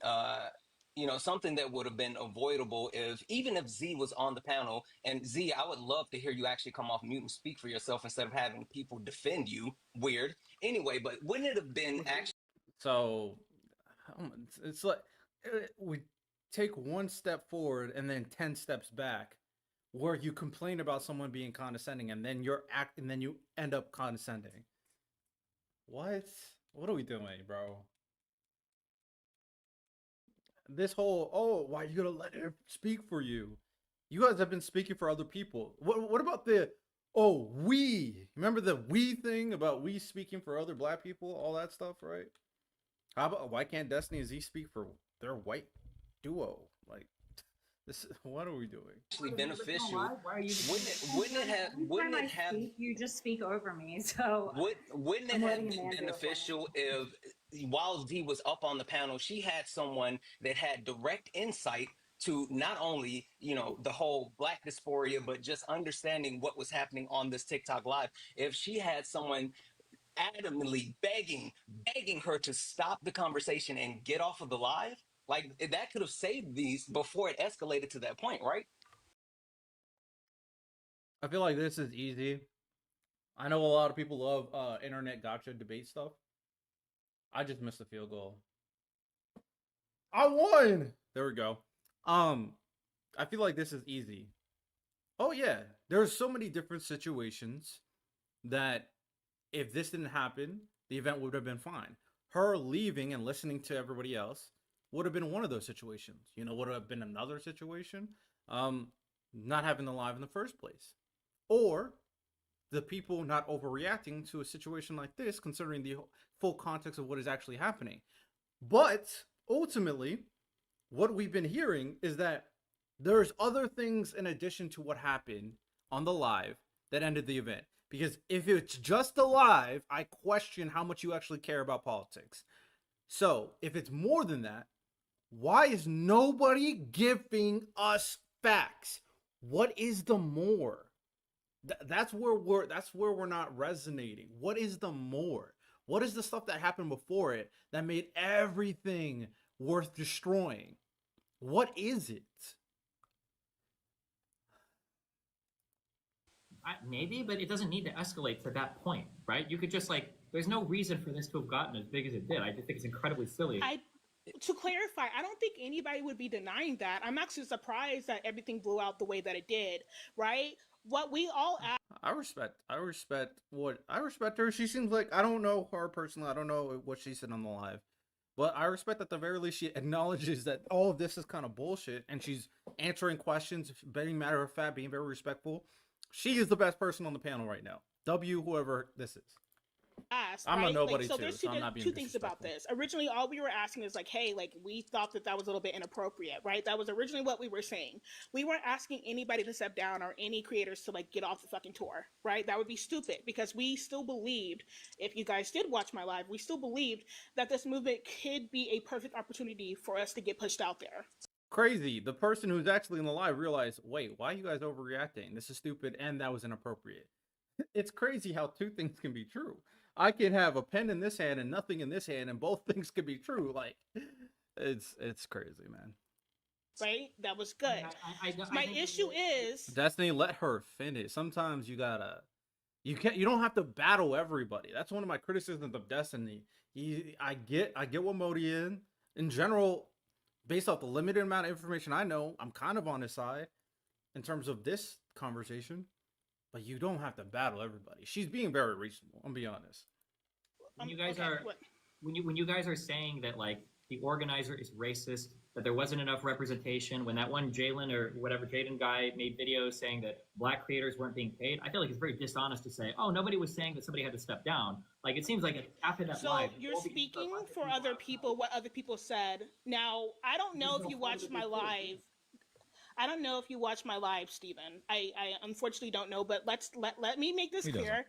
something that would have been avoidable if, even if Z was on the panel, and Z, I would love to hear you actually come off mute and speak for yourself instead of having people defend you. Weird. Anyway, but wouldn't it have been actually? So, it's like we take one step forward and then 10 steps back, where you complain about someone being condescending and then and then you end up condescending. What are we doing, bro? This whole, why are you gonna let him speak for you? You guys have been speaking for other people. What about we? Remember the we thing about we speaking for other black people, all that stuff, right? How about why can't Destiny and Z speak for their white duo? Like this, what are we doing? Actually beneficial. Why are you? Wouldn't it have? You just speak over me, so Wouldn't it have been beneficial if, while Z was up on the panel, she had someone that had direct insight to not only the whole black dysphoria, but just understanding what was happening on this TikTok live. If she had someone adamantly begging her to stop the conversation and get off of the live, like that could have saved these before it escalated to that point, right? I feel like this is easy. I know a lot of people love internet gotcha debate stuff. I just missed the field goal. I won. There we go. I feel like this is easy. Oh yeah, there's so many different situations that if this didn't happen, the event would have been fine. Her leaving and listening to everybody else would have been one of those situations. You know, would have been another situation. Not having the live in the first place, or the people not overreacting to a situation like this, considering the full context of what is actually happening. But ultimately, what we've been hearing is that there's other things in addition to what happened on the live that ended the event. Because if it's just a live, I question how much you actually care about politics. So if it's more than that, why is nobody giving us facts? What is the more? That's where we're not resonating. What is the more? What is the stuff that happened before it that made everything worth destroying? What is it? Maybe, but it doesn't need to escalate to that point, right? You could just there's no reason for this to have gotten as big as it did. I just think it's incredibly silly. To clarify, I don't think anybody would be denying that. I'm actually surprised that everything blew out the way that it did, right? What we all I respect her. She seems like, I don't know her personally. I don't know what she said on the live. But I respect at the very least she acknowledges that all of this is kind of bullshit, and she's answering questions, being matter of fact, being very respectful. She is the best person on the panel right now. W, whoever this is. I'm a nobody so too, there's so I'm not being two things about this. Originally, all we were asking is hey, we thought that was a little bit inappropriate, right? That was originally what we were saying. We weren't asking anybody to step down or any creators to get off the fucking tour, right? That would be stupid, because we still believed, if you guys did watch my live, we still believed that this movement could be a perfect opportunity for us to get pushed out there. Crazy. The person who's actually in the live realized, wait, why are you guys overreacting? This is stupid, and that was inappropriate. It's crazy how two things can be true. I can have a pen in this hand and nothing in this hand, and both things can be true. Like, it's crazy, man. Right? That was good. My issue is Destiny, let her finish. Sometimes you don't have to battle everybody. That's one of my criticisms of Destiny. I get what Modi in general, based off the limited amount of information I know, I'm kind of on his side in terms of this conversation. But you don't have to battle everybody. She's being very reasonable. I'm be honest. You guys are. when you guys are saying that like the organizer is racist, that there wasn't enough representation, when that one Jalen or whatever Jaden guy made videos saying that Black creators weren't being paid, I feel like it's very dishonest to say, oh, nobody was saying that somebody had to step down. Like it seems like after that So live, you're speaking for other people, what other people said. Now, I don't know if you watched my live. I don't know if you watched my live, Stephen. I unfortunately don't know, but let me make this clear.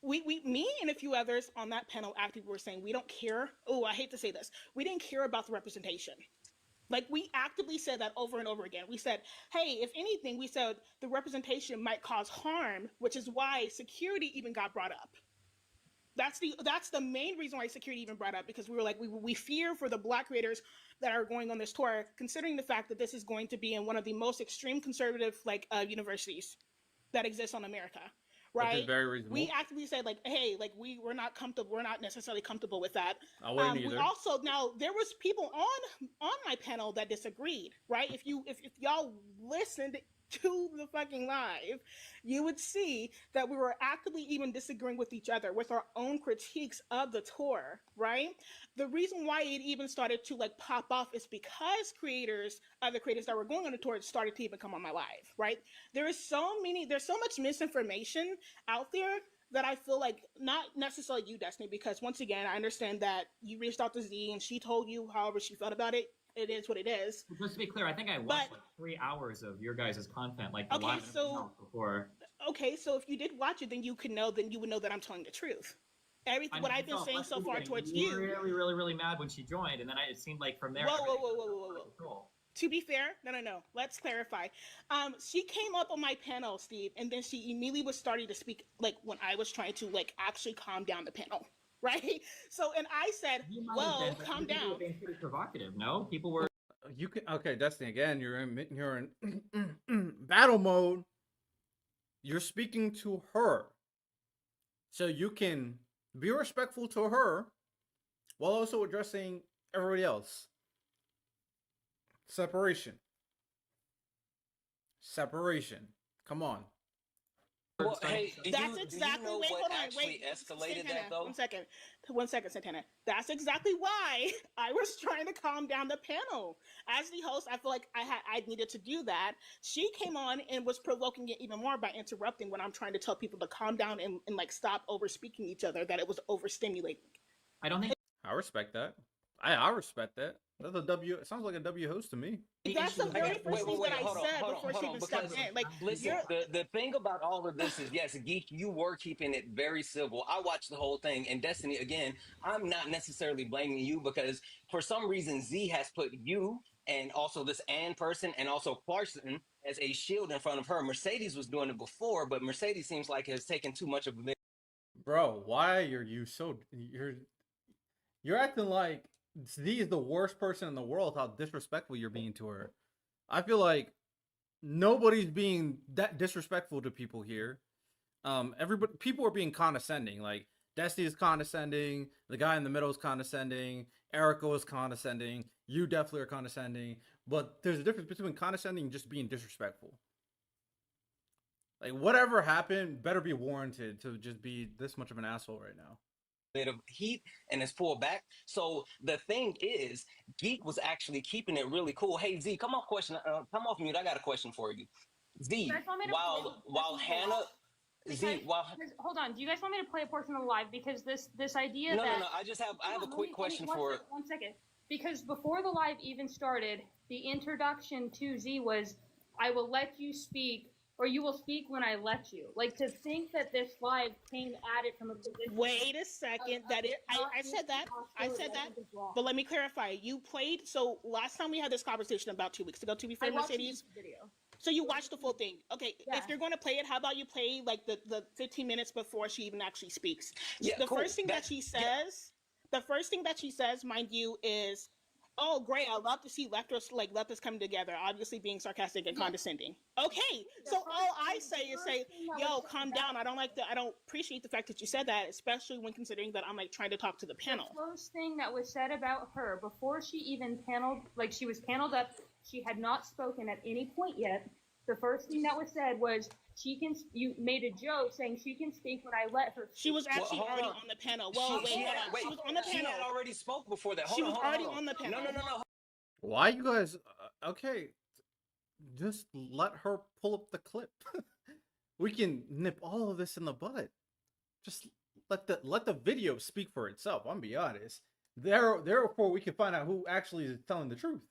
Me and a few others on that panel actively were saying we don't care. Oh, I hate to say this. We didn't care about the representation. Like, we actively said that over and over again. We said, hey, if anything, we said the representation might cause harm, which is why security even got brought up. That's the main reason why security even brought up, because we were like, we fear for the Black creators that are going on this tour, considering the fact that this is going to be in one of the most extreme conservative universities that exists on America. Right. Which is very reasonable. We actively said like, hey, like we're not comfortable. We're not necessarily comfortable with that. I wouldn't either. We also, now there was people on my panel that disagreed. Right. If y'all listened to the fucking live, you would see that we were actively even disagreeing with each other with our own critiques of the tour. Right. The reason why it even started to like pop off is because other creators that were going on the tour started to even come on my live. Right. There's so much misinformation out there that I feel like, not necessarily you, Destiny, because once again, I understand that you reached out to Z and she told you however she felt about it. It is what it is. Just to be clear, I think I watched like 3 hours of your guys' content, like the okay, live so before. Okay, so if you did watch it, then you would know that I'm telling the truth. Everything what I've been saying so far towards you. Really, really, really mad when she joined, and then it seemed like from there. Whoa. To be fair, no. Let's clarify. She came up on my panel, Steve, and then she immediately was starting to speak like when I was trying to like actually calm down the panel. Right. So, and I said, "Well, calm down." Being pretty provocative. No, people were. You can Destiny. Again, you're in battle mode. You're speaking to her, so you can be respectful to her while also addressing everybody else. Separation. Come on. Well, hey, that's exactly. Do you know wait, what hold on. actually Wait, escalated Santana, that though? 1 second, Santana. That's exactly why I was trying to calm down the panel. As the host, I feel like I needed to do that. She came on and was provoking it even more by interrupting when I'm trying to tell people to calm down and like stop over speaking each other. That it was overstimulating. I don't think. I respect that. I respect that. That's a W. It sounds like a W host to me. That's the very first thing that I said before she even stepped in. Like, listen, the thing about all of this is, yes, Geek, you were keeping it very civil. I watched the whole thing, and Destiny, again, I'm not necessarily blaming you because for some reason Z has put you and also this Ann person and also Clarkson as a shield in front of her. Mercedes was doing it before, but Mercedes seems like has taken too much of a. Bro, why are you so you're acting like Z is the worst person in the world, how disrespectful you're being to her. I feel like nobody's being that disrespectful to people here. People are being condescending. Like, Destiny is condescending, the guy in the middle is condescending, Erica is condescending, you definitely are condescending, but there's a difference between condescending and just being disrespectful. Like, whatever happened better be warranted to just be this much of an asshole right now. Bit of heat and it's pulled back. So the thing is, Geek was actually keeping it really cool. Hey Z, come off mute. I got a question for you. Z, while Hannah, hold on. Do you guys want me to play a portion of the live because this idea No, that I have a quick question for 1 second. Because before the live even started, the introduction to Z was, "I will let you speak." Or you will speak when I let you. Like, to think that this live came at it from a position. Wait a second. I said that. But let me clarify. You played. So last time we had this conversation about 2 weeks ago. To be fair, Mercedes. Video. So you watched the full thing. Okay. Yeah. If you're going to play it, how about you play like the 15 minutes before she even actually speaks? Yeah, the cool. first thing that she says, mind you, is, "Oh, great! I love to see Leftists come together." Obviously, being sarcastic and condescending. Okay, so all I say is, "Yo, calm down. I don't appreciate the fact that you said that, especially when considering that I'm like trying to talk to the panel." The first thing that was said about her before she even paneled, like she was paneled up, she had not spoken at any point yet. The first thing that was said was you made a joke saying she can speak when I let her speak. She was actually hold already on. on the panel. Well, wait, hold on. She was on the She panel. had already spoke before that. She was already Hold on the panel. No. Why you guys? Okay, just let her pull up the clip. We can nip all of this in the bud. Just let the video speak for itself. I'm gonna be honest. Therefore, we can find out who actually is telling the truth.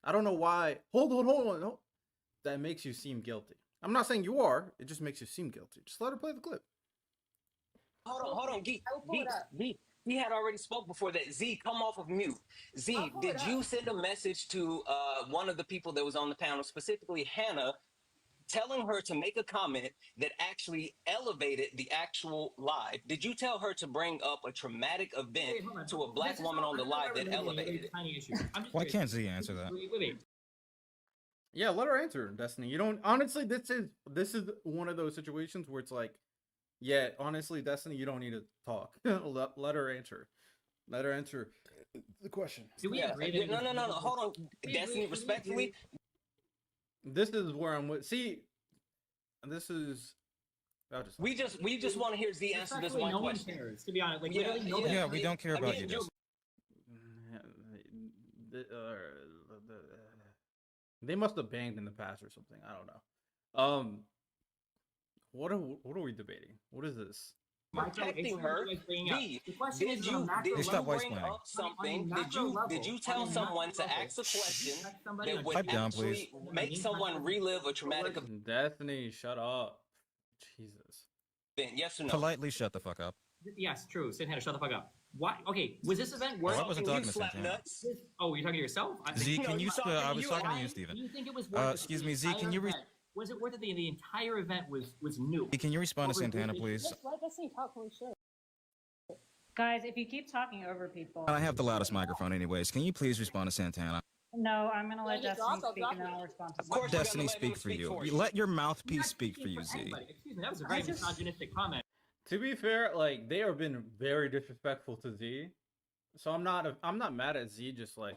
I don't know why. Hold on. No. That makes you seem guilty. I'm not saying you are. It just makes you seem guilty. Just let her play the clip. Hold on. He had already spoke before that. Z, come off of mute. Z, did you send a message to one of the people that was on the panel, specifically Hannah, telling her to make a comment that actually elevated the actual live? Did you tell her to bring up a traumatic event to a black woman on the live that elevated it? Tiny issue. Why can't Z answer that? Wait. Yeah, let her answer, Destiny. You don't honestly. This is one of those situations where it's like, yeah, honestly, Destiny, you don't need to talk. let her answer. Let her answer the question. Do we agree? No. Hold on, Destiny. Respectfully, this is where I'm with. See, this is. We just want to hear Z answer this one question. One cares, to be honest. Like, literally nobody Yeah, we don't care about you. They must have banged in the past or something. I don't know. What are we debating? What is this? Protecting her. B, did you bring up something? Did you tell someone to ask a question that would actually make someone relive a traumatic event? Destiny, shut up. Jesus. Then yes or no? Politely shut the fuck up. Yes, true. Santana, shut the fuck up. Why? Okay, was this event worth? I wasn't talking to slap Santana. nuts? Oh, you're talking to yourself? Z, can you? I was you. talking to you, Steven. Do you think it was worth Excuse me, Z, can you? Was it worth it? The entire event was new. Can you respond to Santana, please? Just let Destiny talk when we should. Guys, if you keep talking over people. I have the loudest microphone, anyways. Can you please respond to Santana? No, I'm gonna let Yeah, Destiny I'll speak drop and then it. I'll respond to Of course, you. Destiny, speak for you. Let your mouthpiece speak for you, Z. Excuse me, that was a very misogynistic comment. To be fair, like they have been very disrespectful to Z, so I'm not mad at Z. Just like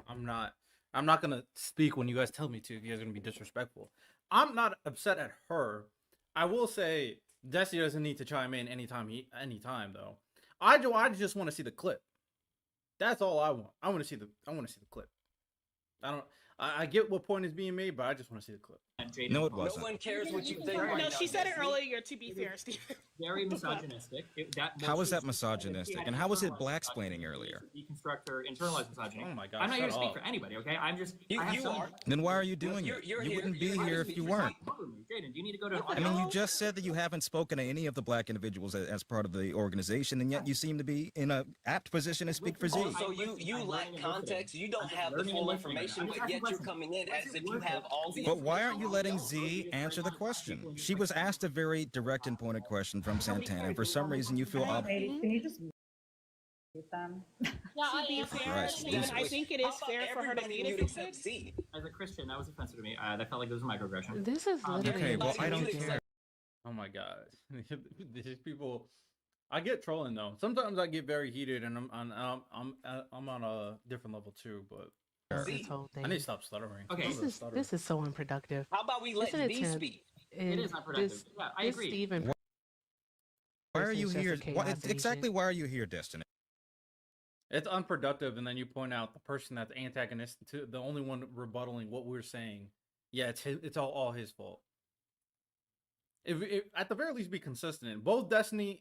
I'm not gonna speak when you guys tell me to. If you guys are gonna be disrespectful, I'm not upset at her. I will say Destiny doesn't need to chime in anytime though. I just want to see the clip. That's all I want. I want to see the clip. I get what point is being made, but I just want to see the clip. No, it wasn't. No one cares what you think. Right No, now, she said it Destiny. earlier. To be fair, Steve. Very misogynistic. How is that misogynistic? And how was it black-splaining earlier? Deconstruct or internalize misogyny. Oh my God! I'm not here to shut speak up. for anybody, okay? I'm just. You some- are. Then why are you doing it? You're You here- wouldn't be you're here here if you to weren't. Jaden, do you need to go to? I mean, you just said that you haven't spoken to any of the black individuals as part of the organization, and yet you seem to be in an apt position to speak for Z. Also, you lack context. You don't have the full information, but yet you're coming in as if you have all the. But why aren't you letting Z answer the question? She was asked a very direct and pointed question from Santana, and for some reason you feel obligated. Ladies, can you just mute them? Yeah, To be fair, Christ, Steven, Jesus. I think it is fair for her to Everybody mute mute it. except Z. As a Christian, that was offensive to me. That felt like it was a microaggression. This is literally. Okay, well, I don't Everybody care. Oh my God, these people. I get trolling though. Sometimes I get very heated, and I'm on a different level too. But This whole thing. I need to stop stuttering. Okay. This is so unproductive. How about we let Isn't it Z tense? speak? It is unproductive. Yeah, I agree. Steven Why are you person's just a here? chaos agent. Exactly why are you here, Destiny? It's unproductive, and then you point out the person that's antagonistic to the only one rebuttaling what we're saying. Yeah, it's all his fault. If at the very least be consistent. Both Destiny's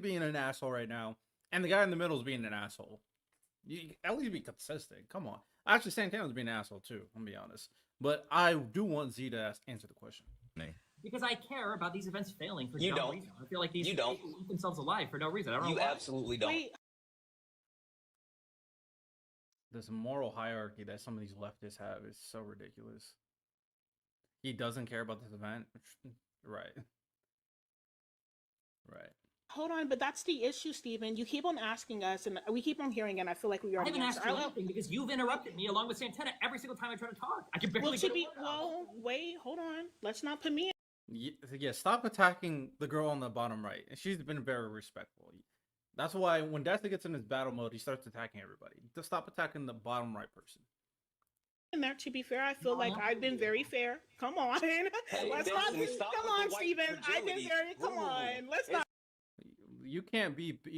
being an asshole right now, and the guy in the middle is being an asshole. You at least be consistent. Come on. Actually, Santana's being an asshole too. I'm gonna be honest, but I do want Z to answer the question. Because I care about these events failing for You no don't. reason. I feel like these You don't. people eat themselves alive for no reason. I don't You know why. absolutely don't. Wait, This moral hierarchy that some of these leftists have is so ridiculous. He doesn't care about this event. Right. hold on, but that's the issue, Steven. You keep on asking us, and we keep on hearing, and I feel like we I already haven't asked answered. you anything because you've interrupted me along with Santana every single time I try to talk. I can barely Well, to get be a word out. well, wait, hold on. Let's not put me. Yeah, stop attacking the girl on the bottom right. She's been very respectful. That's why when Destiny gets in his battle mode, he starts attacking everybody. Just stop attacking the bottom right person. in there. To be fair, I feel like I've been very fair. Come on, Hey, let's not. Destiny, stop Come with on, the white Steven. I've been fragility. very. Come on, let's not. You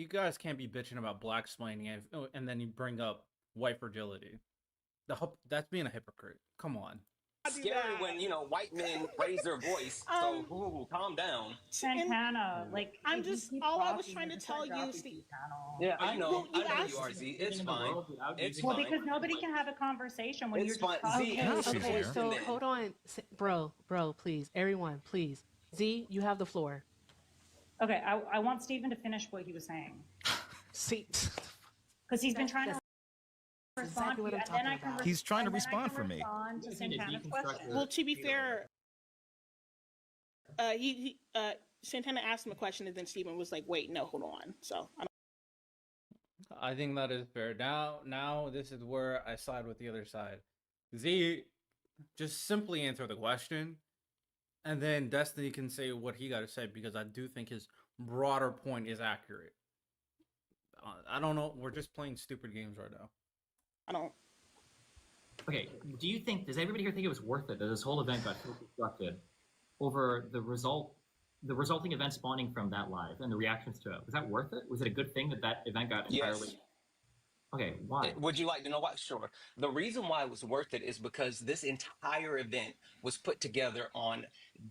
guys can't be bitching about black splaining and then you bring up white fragility. That's being a hypocrite. Come on. Scary when white men raise their voice. So calm down. Santana, like I'm if you just keep all I was talking, trying you're to just tell gonna you, drop Steve. your channel. Yeah, I know. Well, you I know asked- you are, Z. It's fine. It's Well, fine. because nobody can have a conversation when It's you're fine. just talking. Z, Okay, Now she's okay. here. So Then. hold on, bro, please, everyone, please. Z, you have the floor. Okay, I want Stephen to finish what he was saying See, because he's been trying to That's respond exactly what to you, I'm and then I talking can about. He's trying to and then I respond can for me. respond to You need to Santana's deconstruct question. your- Well, to be fair, he Santana asked him a question and then Steven was like, "Wait, no, hold on." So I think that is fair. Now this is where I side with the other side. Z, just simply answer the question, and then Destiny can say what he got to say because I do think his broader point is accurate. I don't know. We're just playing stupid games right now. I don't. Okay, does everybody here think it was worth it that this whole event got so constructed over the resulting event spawning from that live and the reactions to it? Was that worth it? Was it a good thing that event got entirely? Yes. Okay, why? Would you like to know why? Sure. The reason why it was worth it is because this entire event was put together on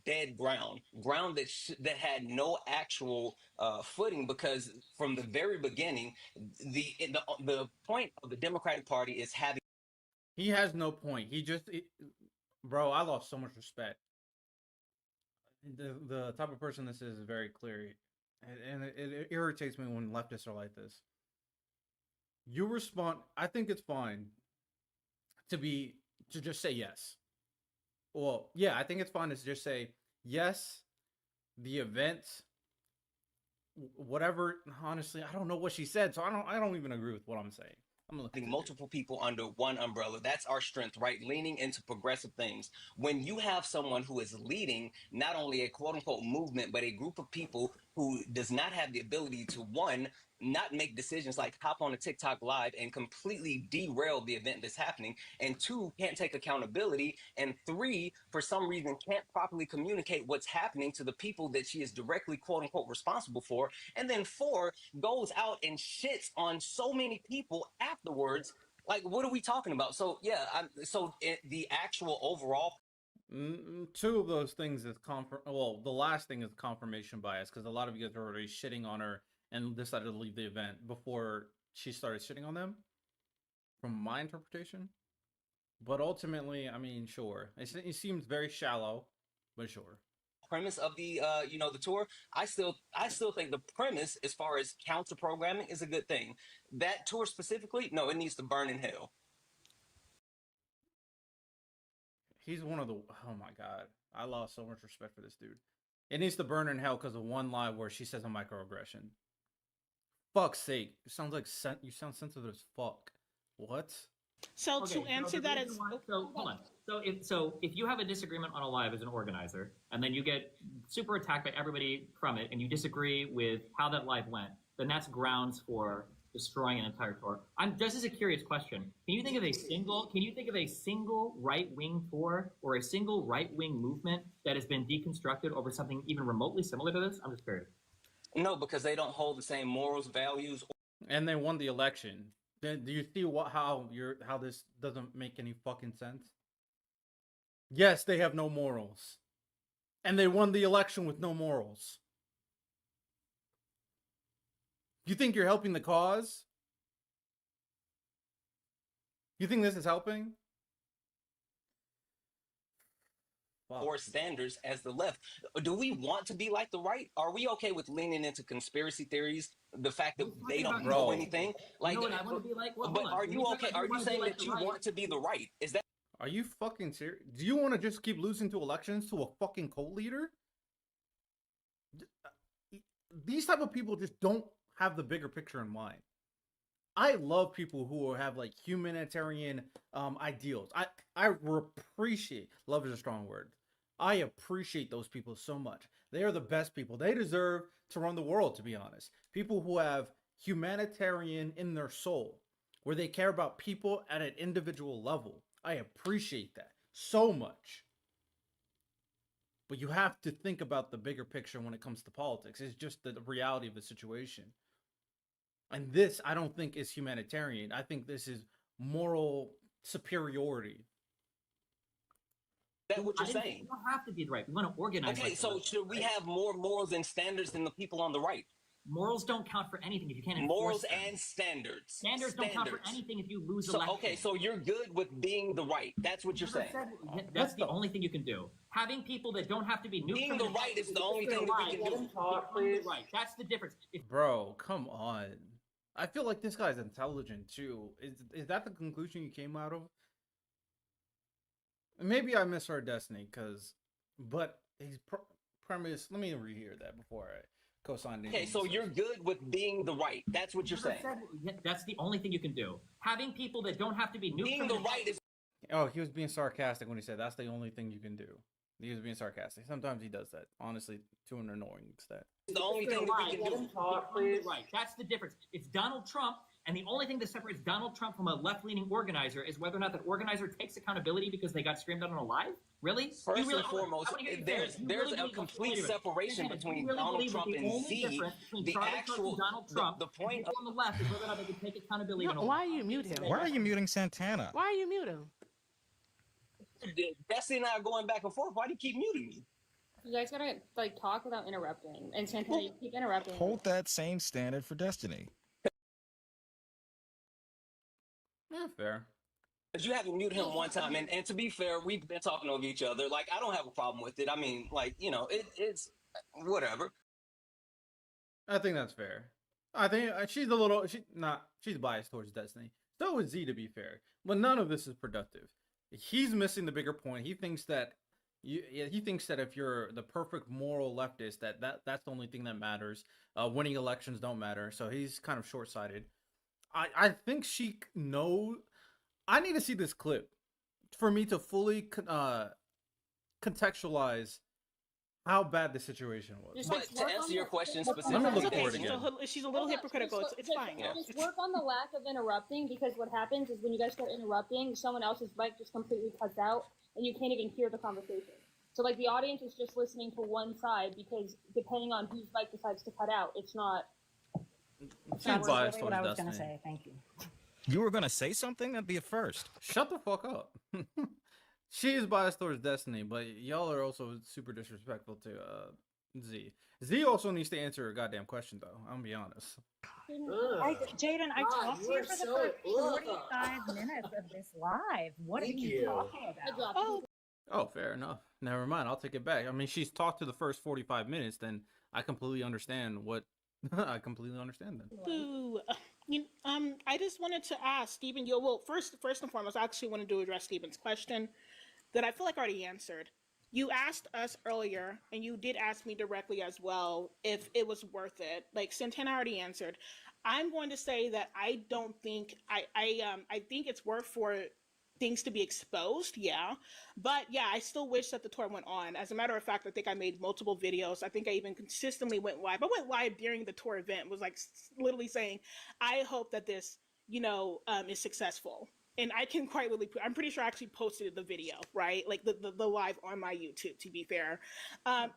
dead ground that had no actual footing. Because from the very beginning, the point of the Democratic Party is having. He has no point. Bro, I lost so much respect. The type of person this is very clear, and it irritates me when leftists are like this. You respond. I think it's fine to just say yes. Well, yeah, I think it's fine to just say yes. The event, whatever. Honestly, I don't know what she said, so I don't even agree with what I'm saying. I'm looking multiple people under one umbrella. That's our strength, right? Leaning into progressive things. When you have someone who is leading not only a quote unquote movement, but a group of people who does not have the ability to, one, not make decisions like hop on a TikTok live and completely derail the event that's happening, and two, can't take accountability, and three, for some reason can't properly communicate what's happening to the people that she is directly quote unquote responsible for, and then four, goes out and shits on so many people afterwards. Like, what are we talking about? So yeah, the actual overall. Two of those things is the last thing is confirmation bias, because a lot of you guys are already shitting on her and decided to leave the event before she started shitting on them, from my interpretation. But ultimately, I mean, sure, it seems very shallow, but sure. Premise of the the tour, I still think the premise as far as counter programming is a good thing. That tour specifically, no, it needs to burn in hell. He's one of the, oh my god, I lost so much respect for this dude. It needs to burn in hell because of one lie where she says a microaggression. Fuck's sake, you sound sensitive as fuck. What? So Okay, to answer that as hold on. So if you have a disagreement on a live as an organizer, and then you get super attacked by everybody from it, and you disagree with how that live went, then that's grounds for destroying an entire tour. I'm just as a curious question. Can you think of a single right-wing tour or a single right-wing movement that has been deconstructed over something even remotely similar to this? I'm just curious. No, because they don't hold the same morals, values. And they won the election. Then do you see how this doesn't make any fucking sense? Yes, they have no morals. And they won the election with no morals. You think you're helping the cause? You think this is helping? Or standards as the left. Do we want to be like the right? Are we okay with leaning into conspiracy theories? The fact that they don't know anything? Like, you know what I want to be like? Well, but are you okay? Are you saying that you want to be the right? Is that? Are you fucking serious? Do you want to just keep losing to elections to a fucking cult leader? These type of people just don't have the bigger picture in mind. I love people who have like humanitarian ideals. I appreciate, love is a strong word. I appreciate those people so much. They are the best people. They deserve to run the world, to be honest. People who have humanitarian in their soul, where they care about people at an individual level. I appreciate that so much. But you have to think about the bigger picture when it comes to politics. It's just the reality of the situation. And this, I don't think, is humanitarian. I think this is moral superiority. That's what you're You saying. don't have to be the right. We want to organize. Okay, like so should we have more morals and standards than the people on the right? Morals don't count for anything if you can't enforce Morals them. and standards. Standards don't count for anything if you lose So, elections. okay, so you're good with being the right. That's what you're saying. That's the only thing you can do. Having people that don't have to be neutral. Being the right is the only thing that we can do. Right. That's the difference. Bro, come on. I feel like this guy's intelligent too. Is that the conclusion you came out of? Maybe I misheard Destiny, but his premise. Let me rehear that before I co-sign. Okay, so you're good with being the right. That's what you're saying. That's the only thing you can do. Having people that don't have to be neutral. Being the right is. Oh, he was being sarcastic when he said that's the only thing you can do. He was being sarcastic. Sometimes he does that, honestly, to an annoying extent. The only thing that we can do. Right. That's the difference. It's Donald Trump, and the only thing that separates Donald Trump from a left-leaning organizer is whether or not that organizer takes accountability because they got streamed out on a live. Really? First and foremost, there's a complete separation between Donald Trump and Z. The actual Donald Trump, the point on the left is whether or not they can take accountability. No, why are you mute him? Why are you muting Santana? Why are you mute him? Destiny and I are going back and forth. Why do you keep muting me? You guys gotta like talk without interrupting. And Santana, you keep interrupting. Hold that same standard for Destiny. Yeah, fair. Because you haven't muted him one time, and to be fair, we've been talking over each other. Like, I don't have a problem with it. I mean, like, you know, it's whatever. I think that's fair. I think she's biased towards Destiny. So is Z, to be fair. But none of this is productive. He's missing the bigger point. He thinks that if you're the perfect moral leftist, that's the only thing that matters. Winning elections don't matter. So he's kind of short-sighted. I think she knows. I need to see this clip for me to fully contextualize how bad the situation was. But to answer your question Let me look for it again. She's a little hypocritical. It's fine. Just work on the lack of interrupting, because what happens is when you guys start interrupting, someone else's mic just completely cuts out, and you can't even hear the conversation. So like the audience is just listening to one side, because depending on whose mic decides to cut out, it's not. She's biased what I towards was going to Destiny. say. Thank you. You were gonna say something? That'd be a first. Shut the fuck up. She is biased towards Destiny, but y'all are also super disrespectful to Z. Z also needs to answer a goddamn question, though. I'm gonna be honest. Jaden, I talked to you for the first 45 minutes of this live. What are you talking about? Oh, fair enough. Never mind. I'll take it back. I mean, she's talked to the first 45 minutes, then I completely understand what. I completely understand that. Boo. I just wanted to ask Stephen. First and foremost, I actually wanted to address Stephen's question that I feel like I already answered. You asked us earlier, and you did ask me directly as well, if it was worth it. Like Santana already answered. I'm going to say that I don't think I think it's worth for things to be exposed, yeah. But yeah, I still wish that the tour went on. As a matter of fact, I think I made multiple videos. I think I even consistently went live. I went live during the tour event, was like literally saying, I hope that this, is successful. And I can quite literally, I'm pretty sure I actually posted the video, right? Like the live on my YouTube, to be fair.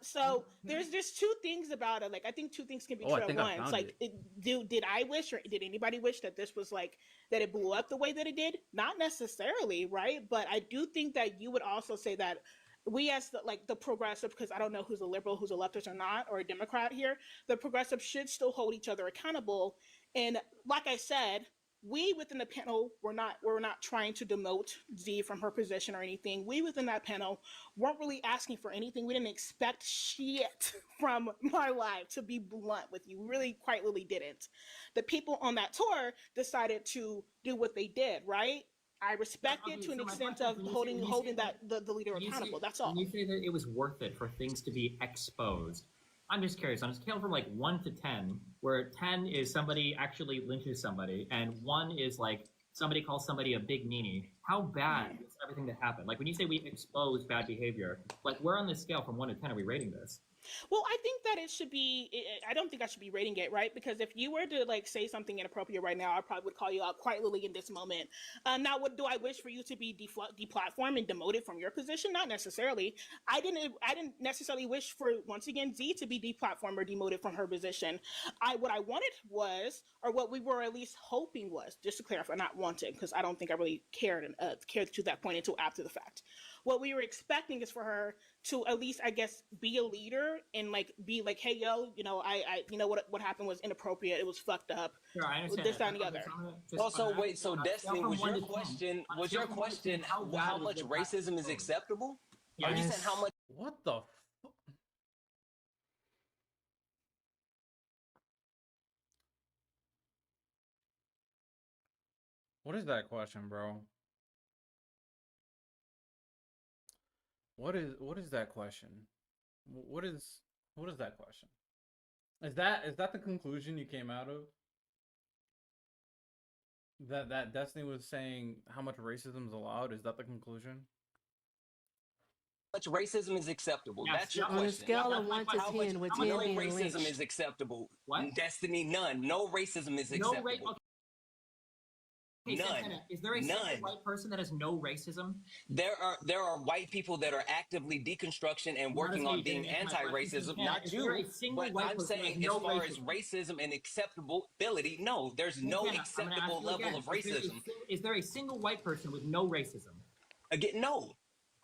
So there's just two things about it. Like, I think two things can be true at once. Like, did I wish, or did anybody wish that this was like, that it blew up the way that it did? Not necessarily, right? But I do think that you would also say that we as the progressive, because I don't know who's a liberal, who's a leftist or not, or a Democrat here, the progressive should still hold each other accountable. And like I said, we within the panel were not trying to demote Z from her position or anything. We within that panel weren't really asking for anything. We didn't expect shit from my live, to be blunt with you. We really quite literally didn't. The people on that tour decided to do what they did, right? I respect it to an extent of holding the leader accountable. That's all. When you say that it was worth it for things to be exposed, I'm just curious, on a scale from like 1 to 10, where 10 is somebody actually lynches somebody, and 1 is like somebody calls somebody a big meanie, how bad is everything that happened? Like when you say we expose bad behavior, like where on this scale from 1 to 10 are we rating this? Well, I think that it should be. I don't think I should be rating it, right? Because if you were to like say something inappropriate right now, I probably would call you out quite literally in this moment. Now, what do I wish for you to be deplatformed and demoted from your position? Not necessarily. I didn't necessarily wish for, once again, Z to be deplatformed or demoted from her position. What I wanted was, or what we were at least hoping was, just to clarify, not wanted, because I don't think I really cared to that point until after the fact. What we were expecting is for her to at least, I guess, be a leader and like be like, hey, yo, what happened was inappropriate. It was fucked up. Sure, I understand. This, that, and the other. Also, wait. So, Destiny, was your question? Was your question how much racism is acceptable? Are you saying how much? What the? What is that question, bro? What is that question? What is that question? Is that the conclusion you came out of? That Destiny was saying how much racism is allowed? Is that the conclusion? How much racism is acceptable? Yes. That's your On a question. scale of 1 to How much 10, with no 10 being racism lynched. is acceptable? What? Destiny, none. No racism is No acceptable. race. Okay, None. Santana, is there a single None. white person that has no racism? There are white people that are actively deconstruction and working on being anti-racism. Not you, but I'm saying as far as racism and acceptability, no, there's no acceptable level of racism. Is there a single white person with no racism? Again, no.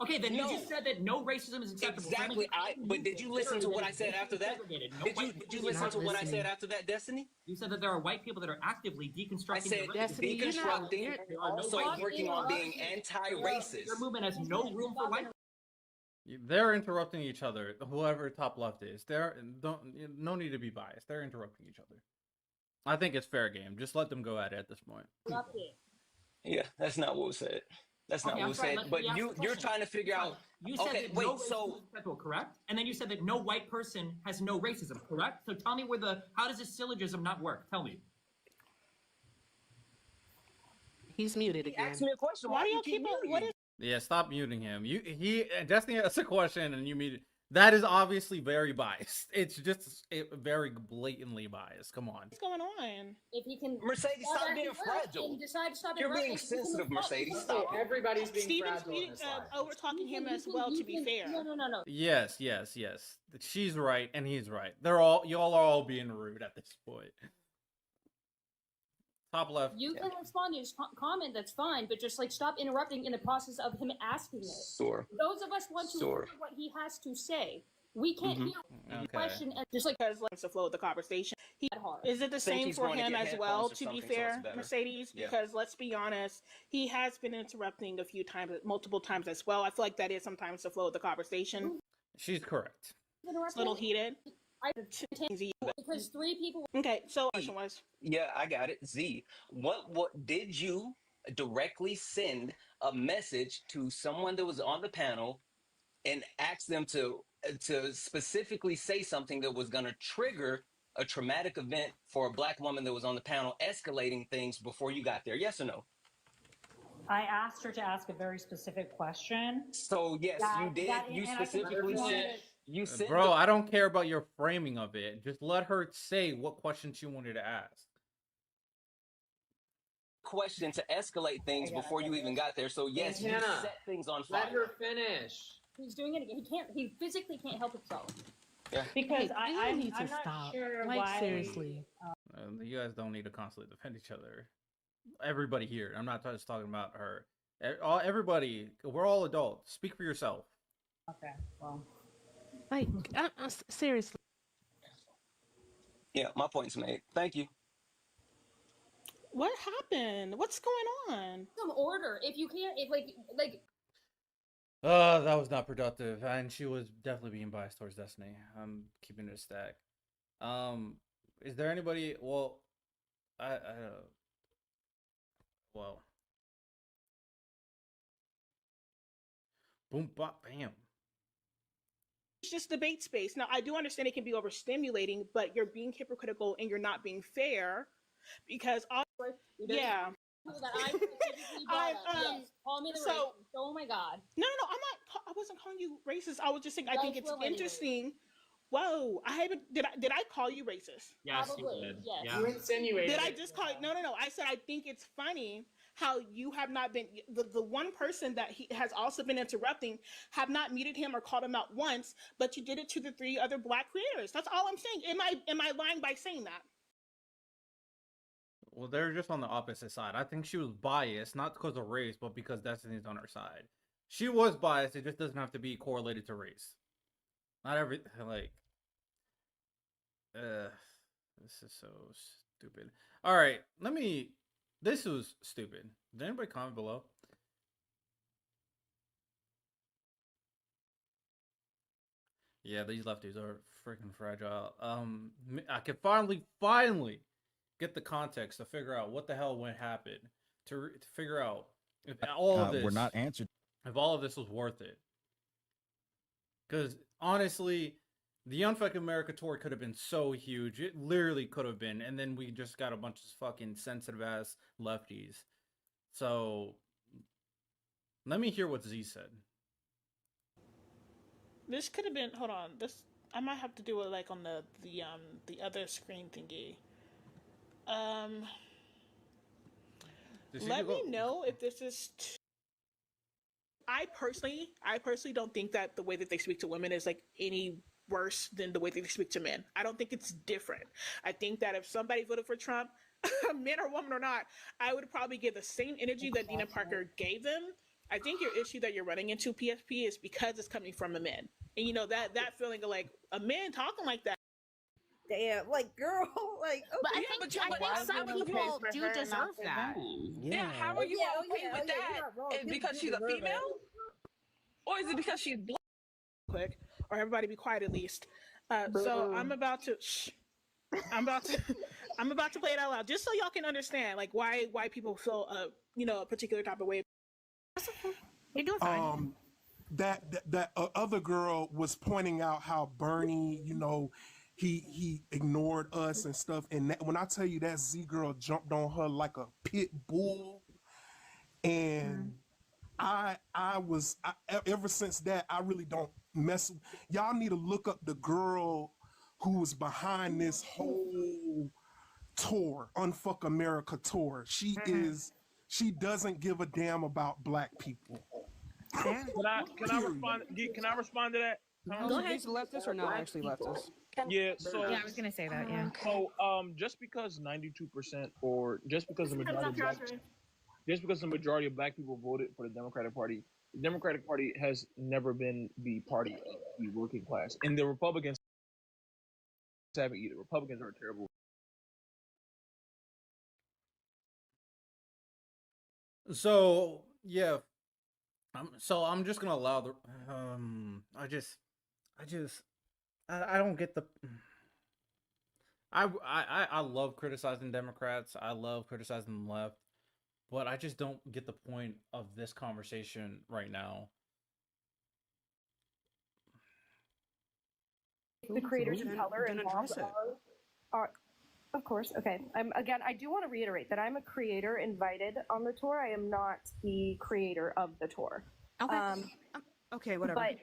Okay, then No. you just said that no racism is acceptable. Exactly. But did you listen to what I said after that? Did you listen to what I said after that, Destiny? You said that there are white people that are actively deconstructing. I said Destiny, deconstructing, also working on being anti-racist. Your movement has no room for white. They're interrupting each other. Whoever top left is, no need to be biased. They're interrupting each other. I think it's fair game. Just let them go at it at this point. Yeah, that's not what was said. That's not what was said. But you're trying to figure out. You said Okay, that wait. no So racism is acceptable, correct? And then you said that no white person has no racism, correct? So tell me how does this syllogism not work? Tell me. He's muted he again. asked me a question. Why Why do do you you keep keep muting? what is Yeah, stop muting him. Destiny asked a question and you muted. That is obviously very biased. It's just very blatantly biased. Come on. what's going on? If he can Mercedes, stop being fragile. decide to stop You're being interrupting, he can sensitive, move on. Mercedes. Hey, everybody's being Steven's fragile in this life. over talking him as well. To be fair, No. Yes. She's right and he's right. Y'all are all being rude at this point. Top left. You can respond to his comment, that's fine, but just like stop interrupting in the process of him asking it. Sure. Those of us want to Sure. hear what he has to say. We can't hear the Okay. question and just like because like to flow with the conversation. that hard. Is it the think same he's for going to him get as well? headphones or To be something, so it's fair, better. Mercedes, Yeah. because let's be honest, he has been interrupting a few times, multiple times as well. I feel like that is sometimes the flow of the conversation. She's correct. It's a little heated. Because 3 people. Okay, so the question was. Yeah, I got it. Z, what did you directly send a message to someone that was on the panel and ask them to specifically say something that was going to trigger a traumatic event for a black woman that was on the panel, escalating things before you got there? Yes or no? I asked her to ask a very specific question. So yes, you did. You specifically said. You said, Bro, I don't care about your framing of it. Just let her say what question she wanted to ask. question to escalate things before you even got there. So yes, you Santana, set things on fire. Let her finish. He's doing it again. He physically can't help himself. Yeah. Because Hey, I'm need to not stop. sure Like, why. seriously. You guys don't need to constantly defend each other. Everybody here. I'm not just talking about her. Everybody. We're all adults. Speak for yourself. Okay, well. Like, seriously. Yeah, my point's made. Thank you. What happened? What's going on? Some order. If you can't, if like. That was not productive, and she was definitely being biased towards Destiny. I'm keeping it a stack. Is there anybody? Well, I well, boom, bop, bam. It's just debate space. Now, I do understand it can be overstimulating, but you're being hypocritical and you're not being fair because, yeah. That I specifically brought up. Yes. Call me the racist. Oh my god. No, I'm not. I wasn't calling you racist. I was just saying I think it's interesting Whoa, I haven't. Did I call you racist? Yes, Probably, you did. yes. Yeah. You insinuated. Did I it. just call it? No. I said I think it's funny how you have not been the one person that he has also been interrupting, have not muted him or called him out once, but you did it to the 3 other Black creators. That's all I'm saying. Am I lying by saying that? Well, they're just on the opposite side. I think she was biased, not because of race, but because Destiny's on her side. She was biased. It just doesn't have to be correlated to race. Not every like. This is so stupid. All right, This was stupid. Did anybody comment below? Yeah, these lefties are freaking fragile. I can finally get the context to figure out what the hell went happen to figure out if all of this We're not answered. If all of this was worth it. Because honestly, the Unfuck America tour could have been so huge. It literally could have been. And then we just got a bunch of fucking sensitive ass lefties. So let me hear what Z said. This could have been. Hold on. I might have to do it like on the other screen thingy. Let me know if this is. I personally don't think that the way that they speak to women is like any worse than the way that they speak to men. I don't think it's different. I think that if somebody voted for Trump, men or woman or not, I would probably give the same energy that Dina Parker gave them. I think your issue that you're running into, PSP, is because it's coming from a man. And you know, that feeling of like a man talking like that. Damn, like, girl, like, okay. But I think some people do deserve that. Yeah, how are you okay with that? Because she's a female? Or is it because she's black? Quick, or everybody be quiet at least. So I'm about to play it out loud, just so y'all can understand, like why people feel a particular type of way. You're doing fine. That other girl was pointing out how Bernie, he ignored us and stuff. And when I tell you that Z girl jumped on her like a pit bull, and ever since that, I really don't mess. Y'all need to look up the girl who was behind this whole tour, Unfuck America tour. She doesn't give a damn about Black people. Can I respond to that? Go ahead. Leftist or not actually leftist? Yeah. So yeah, I was gonna say that. Yeah. So just because 92% or just because the majority of Black people voted for the Democratic Party has never been the party of the working class, and the Republicans haven't either. Republicans are terrible. So yeah, I'm just gonna allow the. I don't get the. I love criticizing Democrats. I love criticizing the left, but I just don't get the point of this conversation right now. The creators of color involved are, of course, okay. I do want to reiterate that I'm a creator invited on the tour. I am not the creator of the tour. Okay. Okay, whatever.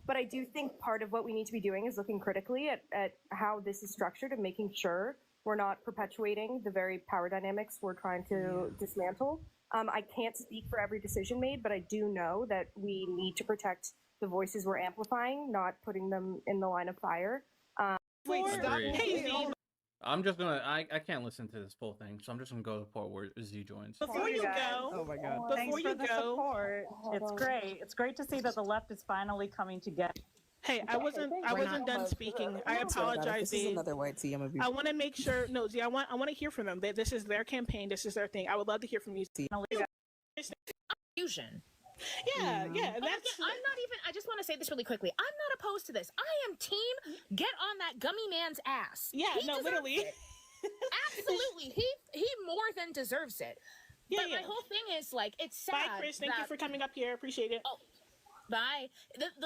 But I do think part of what we need to be doing is looking critically at how this is structured and making sure we're not perpetuating the very power dynamics we're trying to dismantle. I can't speak for every decision made, but I do know that we need to protect the voices we're amplifying, not putting them in the line of fire. Wait, stop. I'm just gonna. I can't listen to this full thing, so I'm just gonna go to the part where Z joins. Before you go, oh my god! Thanks for the support. It's great. It's great to see that the left is finally coming together. Hey, I wasn't done speaking. I apologize, Z. This is another white Z. I want to make sure. No, Z. I want to hear from them. This is their campaign. This is their thing. I would love to hear from you. Fusion. Yeah. I'm not even. I just want to say this really quickly. I'm not opposed to this. I am team. Get on that gummy man's ass. Yeah, literally. Absolutely, he more than deserves it. Yeah, but my whole thing is like, it's sad. Bye, Chris. Thank you for coming up here. Appreciate it. Oh, bye.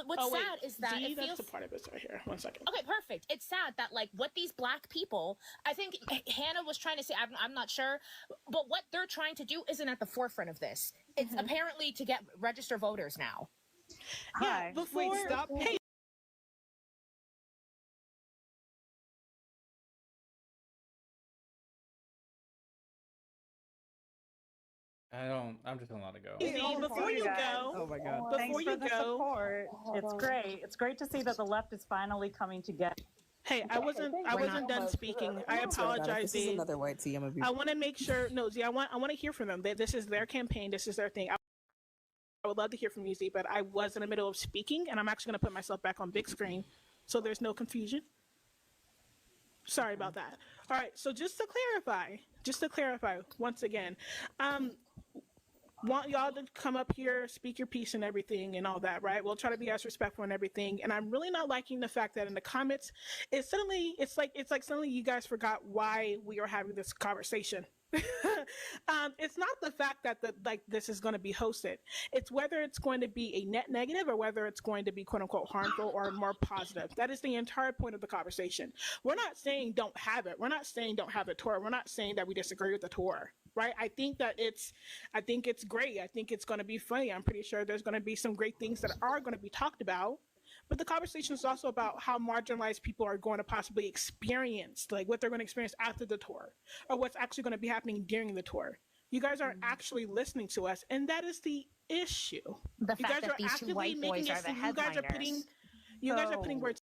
What's sad is that Z, it feels. That's a part of it right here. 1 second. Okay, perfect. It's sad that like what these Black people, I think Hannah was trying to say. I'm not sure, but what they're trying to do isn't at the forefront of this. It's apparently to get register voters now. Yeah, before. Wait, stop. Hey. I'm just gonna let it go. Before you go. Oh my god. Thanks for the support. It's great. It's great to see that the left is finally coming together. Hey, I wasn't done speaking. I apologize, This is Dave. another white tea. I'm gonna be. I want to make sure. No, Z, I want to hear from them. This is their campaign. This is their thing. I would love to hear from you, Z, but I was in the middle of speaking, and I'm actually going to put myself back on big screen, so there's no confusion. Sorry about that. All right. So just to clarify, once again, want y'all to come up here, speak your piece and everything and all that, right? We'll try to be as respectful and everything. And I'm really not liking the fact that in the comments, it's like suddenly you guys forgot why we are having this conversation. It's not the fact that this is going to be hosted. It's whether it's going to be a net negative or whether it's going to be quote unquote harmful or more positive. That is the entire point of the conversation. We're not saying don't have it. We're not saying don't have the tour. We're not saying that we disagree with the tour. Right? I think it's great. I think it's going to be funny. I'm pretty sure there's going to be some great things that are going to be talked about. But the conversation is also about how marginalized people are going to possibly experience, like what they're going to experience after the tour, or what's actually going to be happening during the tour. You guys aren't actually listening to us, and that is the issue. The you fact guys that are these two actively white making boys it are the seem you guys are putting words.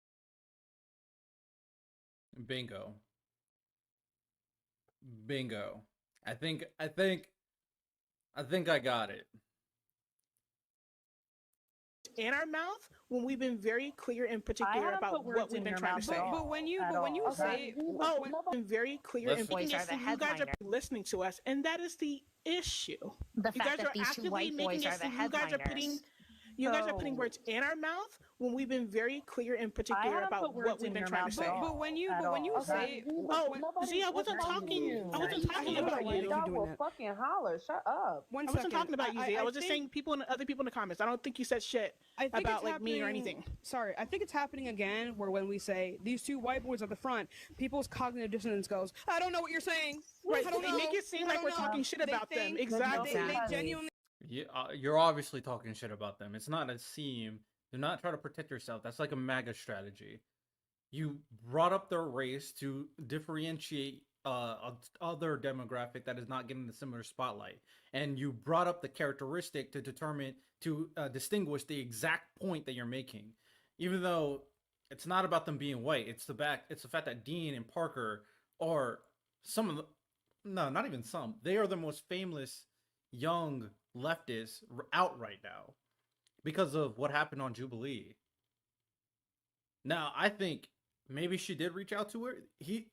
Bingo. I think I got it. In our mouth when we've been very clear and particular about what we've been trying to say. But when you say, been very clear and Boys are the you guys are headliner. listening to us, and that is the issue. The You fact guys that are these two actively white making boys it are the seem you guys are putting headliners. words in our mouth when we've been very clear and particular about what we've been trying to say. but when you say, Z, I wasn't talking about you. Y'all will fucking holler. Shut up. One I wasn't second. talking about you, Z. I was just saying other people in the comments. I don't think you said shit I think about it's like me or happening- anything. Sorry, I think it's happening again where when we say these two white boys at the front, people's cognitive dissonance goes, I don't know what you're saying. Right, I don't they know. make it seem I like don't we're know." talking shit They about them. think- Exactly. They genuinely You're obviously talking shit about them. It's not a seam. Do not try to protect yourself. That's like a MAGA strategy. You brought up their race to differentiate other demographic that is not getting the similar spotlight, and you brought up the characteristic to distinguish the exact point that you're making, even though it's not about them being white. It's the fact that Dean and Parker are not even some. They are the most famous young leftists out right now because of what happened on Jubilee. Now, I think maybe she did reach out to her.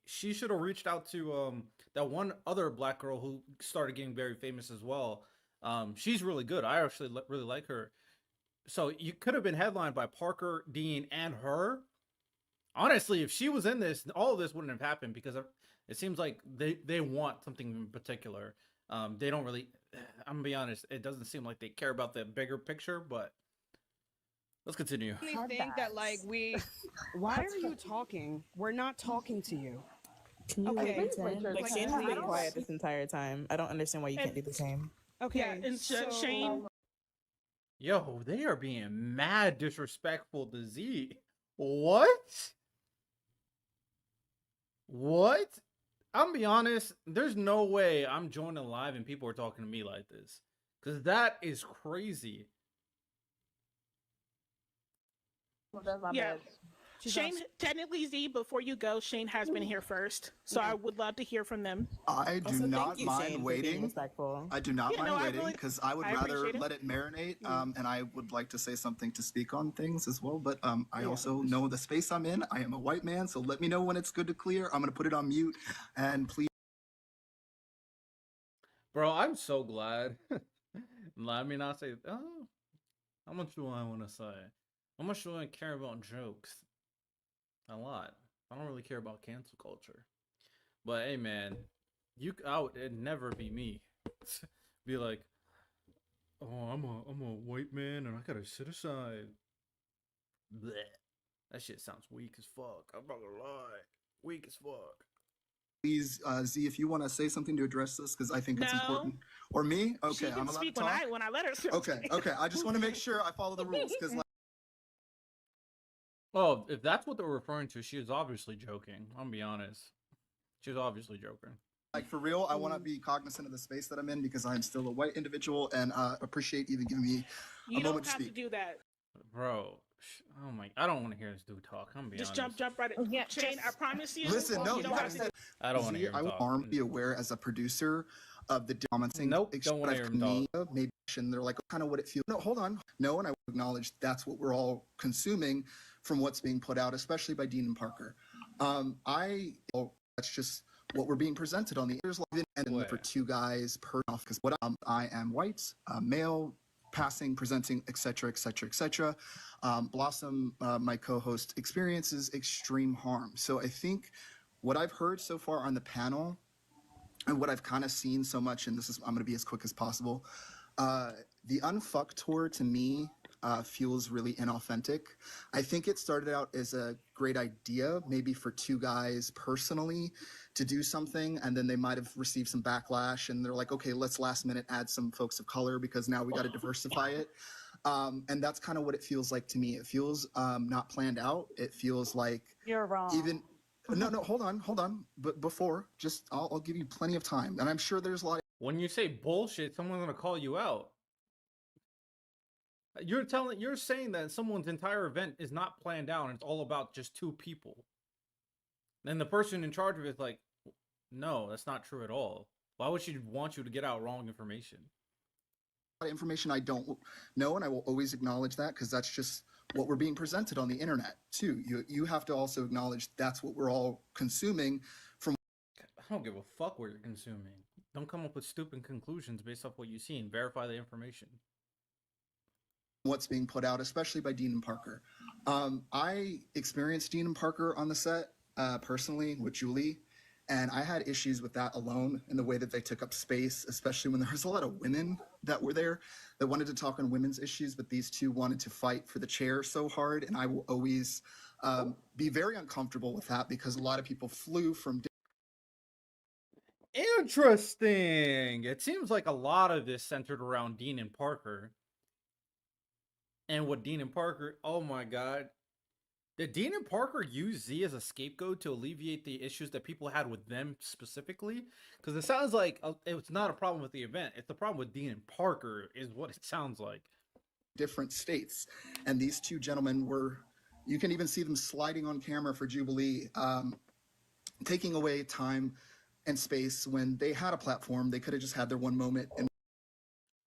She should have reached out to that one other black girl who started getting very famous as well. She's really good. I actually really like her. So you could have been headlined by Parker, Dean, and her. Honestly, if she was in this, all of this wouldn't have happened because it seems like they want something in particular. They don't really. I'm gonna be honest. It doesn't seem like they care about the bigger picture, but let's continue. think that like why are you talking? We're not talking to you. Can you Okay. wait until like Shane's been quiet this entire time. I don't understand why you can't do the same. Okay. Yeah, and Shane. Yo, they are being mad disrespectful to Z. What? I'm gonna be honest, there's no way I'm joining live and people are talking to me like this. Because that is crazy. That's my Yeah. bad. Shane, technically, Z, before you go, Shane has been here first. So I would love to hear from them. I do Also, not thank you, mind Shane, for being waiting. respectful. I do not Yeah, no, mind I waiting really- because I would I rather appreciate it. let it marinate. And I would like to say something to speak on things as well. But I also know the space I'm in. I am a white man, so let me know when it's good to clear. I'm gonna put it on mute, and please. Bro, I'm so glad. Let me not say, oh, how much do I want to say? How much do I care about jokes? A lot. I don't really care about cancel culture. But hey, man, it'd never be me. Be like, oh, I'm a white man and I gotta sit aside. Blech. That shit sounds weak as fuck. I'm not gonna lie. Weak as fuck. Please, Z, if you want to say something to address this, because I think it's important. Or me? Okay, She can I'm allowed speak to talk. when I let her speak. Okay. I just want to make sure I follow the rules, because like. Well, if that's what they're referring to, she is obviously joking. I'm gonna be honest. She was obviously joking. Like, for real, I want to be cognizant of the space that I'm in because I'm still a white individual, and appreciate even giving me You a don't moment to have to speak. do that. Bro, oh my, I don't want to hear this dude talk. I'm gonna be Just honest. jump right in. Yeah, Shane, I promise you. Listen, no, you don't have to. I don't want to hear him I talk. will be aware as a producer of the commenting. Nope, don't want to hear him talk. Maybe they're like kind of what it feels. No, hold on. No, and I will acknowledge that's what we're all consuming from what's being put out, especially by Dean and Parker. That's just what we're being presented on the ears live and for two guys per off because what I am white, male, passing, presenting, etc., etc., etc. Blossom, my co-host, experiences extreme harm. So I think what I've heard so far on the panel and what I've kind of seen so much, and this is I'm going to be as quick as possible. The Unfuck tour to me feels really inauthentic. I think it started out as a great idea, maybe for two guys personally to do something, and then they might have received some backlash, and they're like, okay, let's last minute add some folks of color because now we got to diversify it. And that's kind of what it feels like to me. It feels not planned out. It feels like you're wrong. Even no, hold on. But before, just I'll give you plenty of time, and I'm sure there's a lot. When you say bullshit, someone's gonna call you out. You're saying that someone's entire event is not planned out and it's all about just two people. And the person in charge of it is like, no, that's not true at all. Why would she want you to get out wrong information? Information I don't know, and I will always acknowledge that because that's just what we're being presented on the internet too. You have to also acknowledge that's what we're all consuming from. I don't give a fuck what you're consuming. Don't come up with stupid conclusions based off what you see and verify the information. What's being put out, especially by Dean and Parker. I experienced Dean and Parker on the set personally with Julie, and I had issues with that alone in the way that they took up space, especially when there was a lot of women that were there that wanted to talk on women's issues, but these two wanted to fight for the chair so hard, and I will always be very uncomfortable with that because a lot of people flew from. Interesting. It seems like a lot of this centered around Dean and Parker. And what Dean and Parker, oh my God. Did Dean and Parker use Z as a scapegoat to alleviate the issues that people had with them specifically? Because it sounds like it's not a problem with the event. It's the problem with Dean and Parker is what it sounds like. Different states. And these two gentlemen were, you can even see them sliding on camera for Jubilee, taking away time and space when they had a platform. They could have just had their one moment. And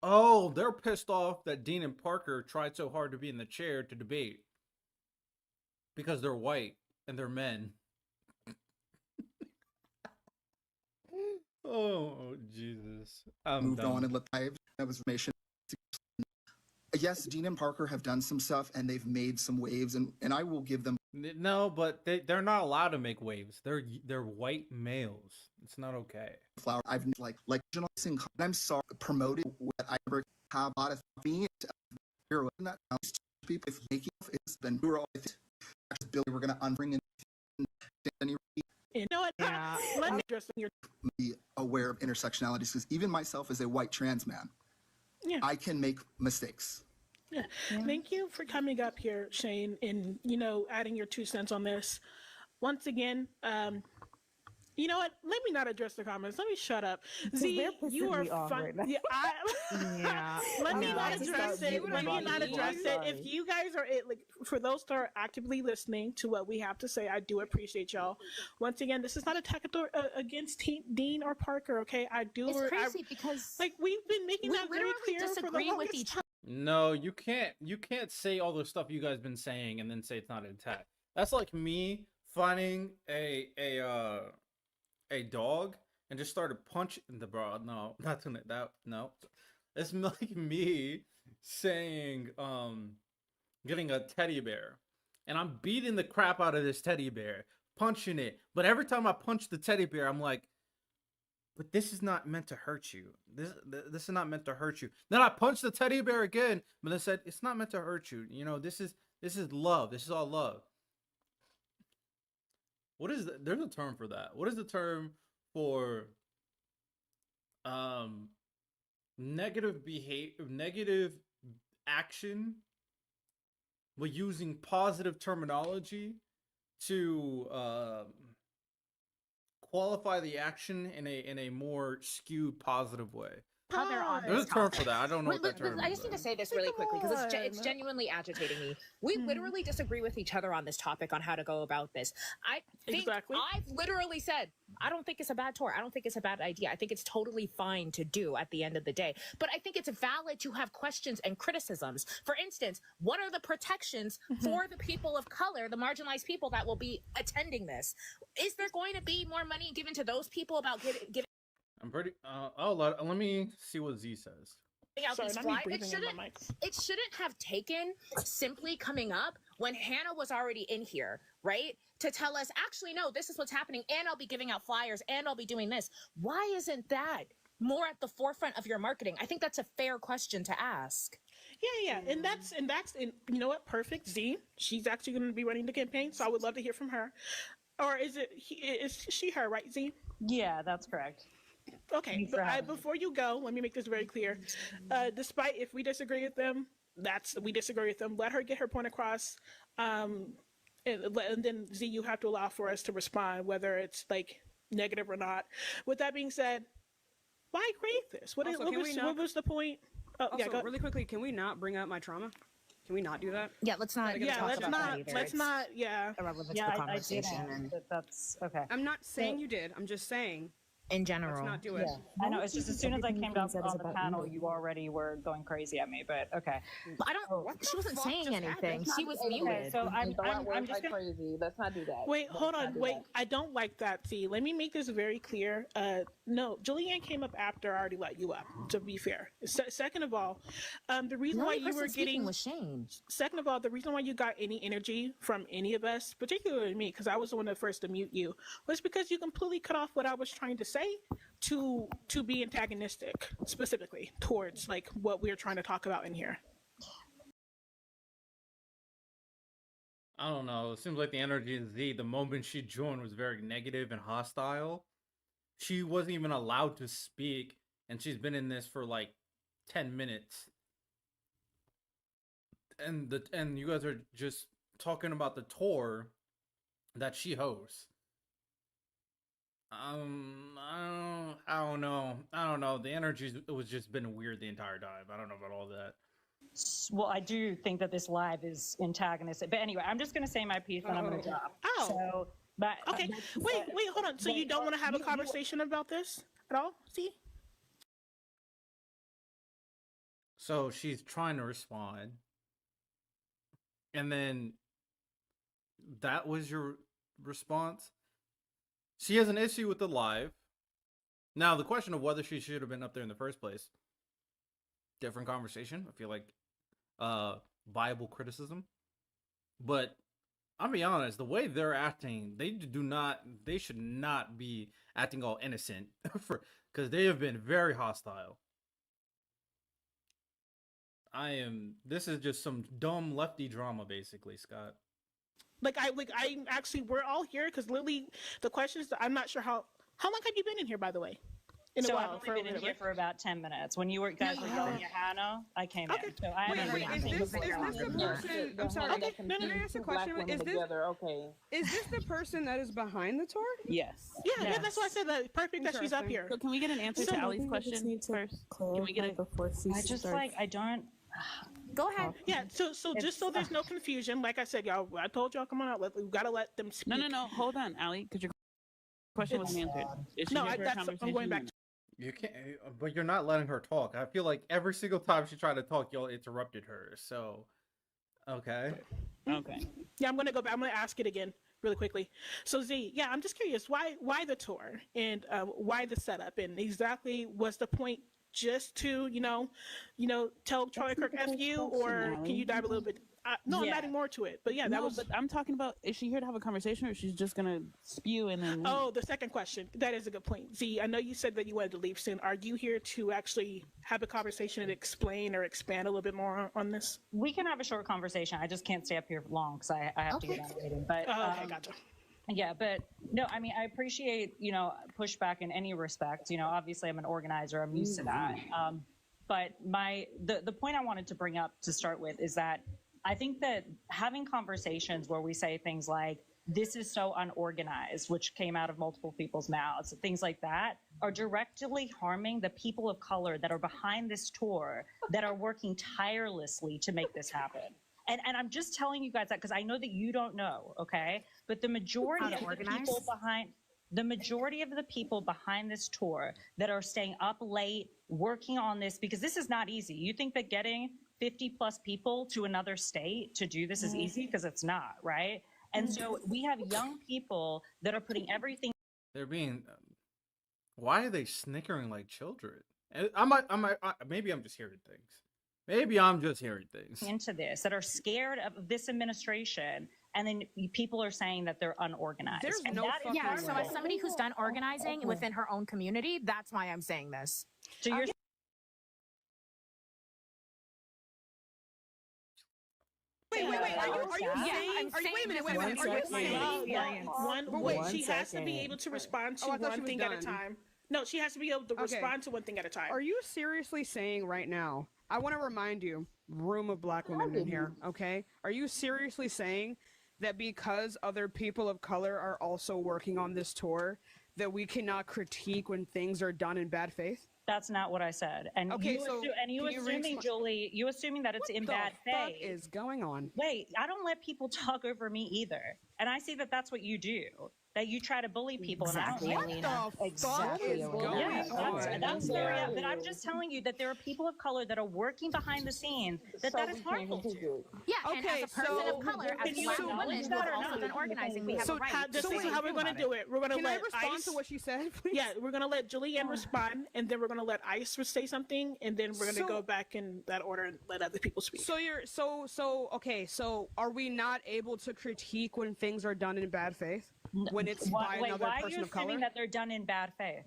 oh, they're pissed off that Dean and Parker tried so hard to be in the chair to debate. Because they're white and they're men. Oh, Jesus. Moved on and let that was information. Yes, Dean and Parker have done some stuff and they've made some waves, and I will give them. No, but they're not allowed to make waves. They're white males. It's not okay. Flower. I've like I'm sorry promoted what I ever have a lot of being hero and that people making it's been we were all Billy we're gonna unbring in you know what? Yeah. Let me address your be aware of intersectionalities because even myself as a white trans man, I can make mistakes. Yeah. Thank you for coming up here, Shane, and adding your 2 cents on this. Once again, you know what? Let me not address the comments. Let me shut up. Z, you are fun. Right now. Yeah, Let me not address it. Let me not address it. If you guys are for those that are actively listening to what we have to say, I do appreciate y'all. Once again, this is not attack against Dean or Parker. Okay, I do. It's crazy because we've been making that very clear disagree for the with each other. No, you can't say all the stuff you guys been saying and then say it's not an attack. That's like me finding a dog and just started punching the bro. No, not doing that. No, it's like me saying getting a teddy bear and I'm beating the crap out of this teddy bear, punching it. But every time I punch the teddy bear, I'm like, but this is not meant to hurt you. This is not meant to hurt you. Then I punched the teddy bear again, but I said it's not meant to hurt you. This is love. This is all love. What is there's a term for that. What is the term for negative behavior, negative action, but using positive terminology to qualify the action in a more skewed positive way. Other on There's this a term topic. for that. I don't know what that term I is. just need to say this really quickly because it's on. genuinely agitating me. We literally disagree with each other on this topic on how to go about this. I think I've literally said I don't think it's a bad tour. I don't think it's a bad idea. I think it's totally fine to do at the end of the day. But I think it's valid to have questions and criticisms. For instance, what are the protections for the people of color, the marginalized people that will be attending this? Is there going to be more money given to those people about giving? I'm pretty. Let me see what Z says. Out these it shouldn't have taken simply coming up when Hannah was already in here, right? To tell us, actually, no, this is what's happening, and I'll be giving out flyers, and I'll be doing this. Why isn't that more at the forefront of your marketing? I think that's a fair question to ask. Yeah, and that's you know what? Perfect. Z, she's actually going to be running the campaign, so I would love to hear from her. Or is she her, right, Z? Yeah, that's correct. Okay, but before you go, let me make this very clear. Despite if we disagree with them, we disagree with them. Let her get her point across, and then Z, you have to allow for us to respond, whether it's like negative or not. With that being said, why create this? What was the point? Oh, also, yeah, really quickly, can we not bring up my trauma? Can we not do that? Yeah, let's not. Yeah, let's not. Yeah, irrelevant to the conversation. I didn't, but that's okay. I'm not saying you did. I'm just saying. In general, let's not do it. Yeah. I know. It's just as soon as I came up on the panel, you already were going crazy at me. But okay. I don't. She wasn't saying anything. She was muted. Okay, so I'm just gonna. Crazy. Let's not do that. Wait, hold on. Wait, I don't like that. See, let me make this very clear. No, Julianne came up after I already let you up. To be fair. Second of all, the reason why you were getting was Shane. Second of all, the reason why you got any energy from any of us, particularly me, because I was the one that first to mute you, was because you completely cut off what I was trying to say to be antagonistic, specifically towards like what we're trying to talk about in here. I don't know. It seems like the energy in Z, the moment she joined, was very negative and hostile. She wasn't even allowed to speak, and she's been in this for like 10 minutes. And you guys are just talking about the tour that she hosts. I don't know. The energy was just been weird the entire time. I don't know about all that. Well, I do think that this live is antagonistic. But anyway, I'm just going to say my piece and I'm going to drop. Oh. So, but okay. Wait, hold on. So you don't want to have a conversation about this at all? See? So she's trying to respond. And then that was your response? She has an issue with the live. Now, the question of whether she should have been up there in the first place, different conversation. I feel like viable criticism. But I'll be honest, the way they're acting, they should not be acting all innocent because they have been very hostile. This is just some dumb lefty drama, basically, Scott. I'm actually, we're all here because literally the question is, I'm not sure how long have you been in here, by the way? I've only been in here for about 10 minutes. When you guys were yelling at Hannah, I came in. So I is this the person? I'm sorry. Can I ask a question? Is this the person that is behind the tour? Yes. Yeah, that's why I said that. Perfect that she's up here. So can we get an answer to Ali's question first? Can we get it before she I don't. Go ahead. Yeah, so just so there's no confusion, like I said, y'all, I told y'all, come on out, we gotta let them speak. No, hold on, Ali, because your question wasn't answered. I'm going back. You can't, but you're not letting her talk. I feel like every single time she tried to talk, y'all interrupted her. So, okay. Yeah, I'm gonna go back. I'm gonna ask it again really quickly. So Z, yeah, I'm just curious, why the tour and why the setup and exactly was the point just to tell Charlie Kirk F you, or can you dive a little bit? No, I'm adding more to it, but yeah, But I'm talking about, is she here to have a conversation, or she's just gonna spew and then? Oh, the second question. That is a good point. Z, I know you said that you wanted to leave soon. Are you here to actually have a conversation and explain or expand a little bit more on this? We can have a short conversation. I just can't stay up here long because I have to get on a meeting. But okay, gotcha. Yeah, but no, I mean, I appreciate, pushback in any respect. Obviously I'm an organizer, I'm used to that. But the point I wanted to bring up to start with is that I think that having conversations where we say things like, this is so unorganized, which came out of multiple people's mouths, things like that are directly harming the people of color that are behind this tour, that are working tirelessly to make this happen. And I'm just telling you guys that because I know that you don't know, okay? But the majority of the people behind this tour that are staying up late, working on this, because this is not easy. You think that getting 50 plus people to another state to do this is easy? Because it's not, right? And so we have young people that are putting everything. They're being. Why are they snickering like children? Maybe I'm just hearing things. Maybe I'm just hearing things Into this that are scared of this administration, and then people are saying that they're unorganized. There's and no that is fucking harmful. So as somebody who's done organizing within her own community, that's why I'm saying this. So you're Wait. Are you saying? Wait a minute. Are you saying? She has to be able to respond to one thing at a time. No, she has to be able to respond to one thing at a time. Are you seriously saying right now? I want to remind you, room of black women in here, okay? Are you seriously saying that because other people of color are also working on this tour, that we cannot critique when things are done in bad faith? That's not what I said. And okay, you assuming, Julie, you assuming that it's in bad faith. What the fuck is going on? Wait, I don't let people talk over me either. And I see that that's what you do. That you try to bully people. Exactly, And I don't exactly. That's very. But I'm just telling you that there are people of color that are working behind the scenes that is harmful to. Yeah, and as a person of color, as black women who have also been organizing, we have a right. This is how we're going to do it. We're going to Can let I respond Ice to what she said, please? Yeah, we're going to let Julianne respond, and then we're going to let Ice say something, and then we're going to go back in that order and let other people speak. So are we not able to critique when things are done in bad faith? When it's by another person of color? Why are you assuming that they're done in bad faith?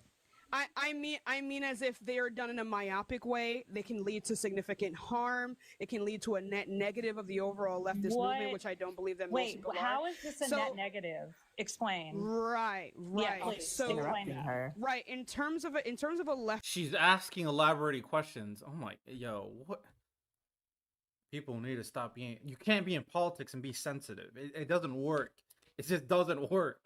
I mean as if they are done in a myopic way, they can lead to significant harm. It can lead to a net negative of the overall leftist movement, which I don't believe that most people are. How is this a net negative? Explain. Right. Yeah, please. So interrupting her. Right. In terms of a left. She's asking elaborating questions. I'm like, yo, what? People need to stop being. You can't be in politics and be sensitive. It doesn't work. It just doesn't work.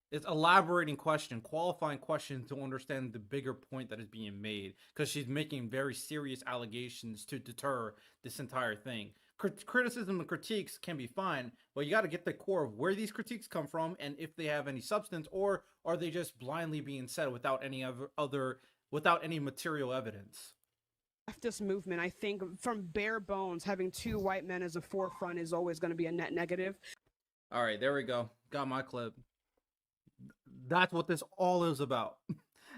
It's elaborating question, qualifying question to understand the bigger point that is being made, because she's making very serious allegations to deter this entire thing. Criticism and critiques can be fine, but you got to get the core of where these critiques come from and if they have any substance, or are they just blindly being said without any without any material evidence. Leftist movement, I think, from bare bones, having two white men as a forefront is always going to be a net negative. All right, there we go. Got my clip. That's what this all is about.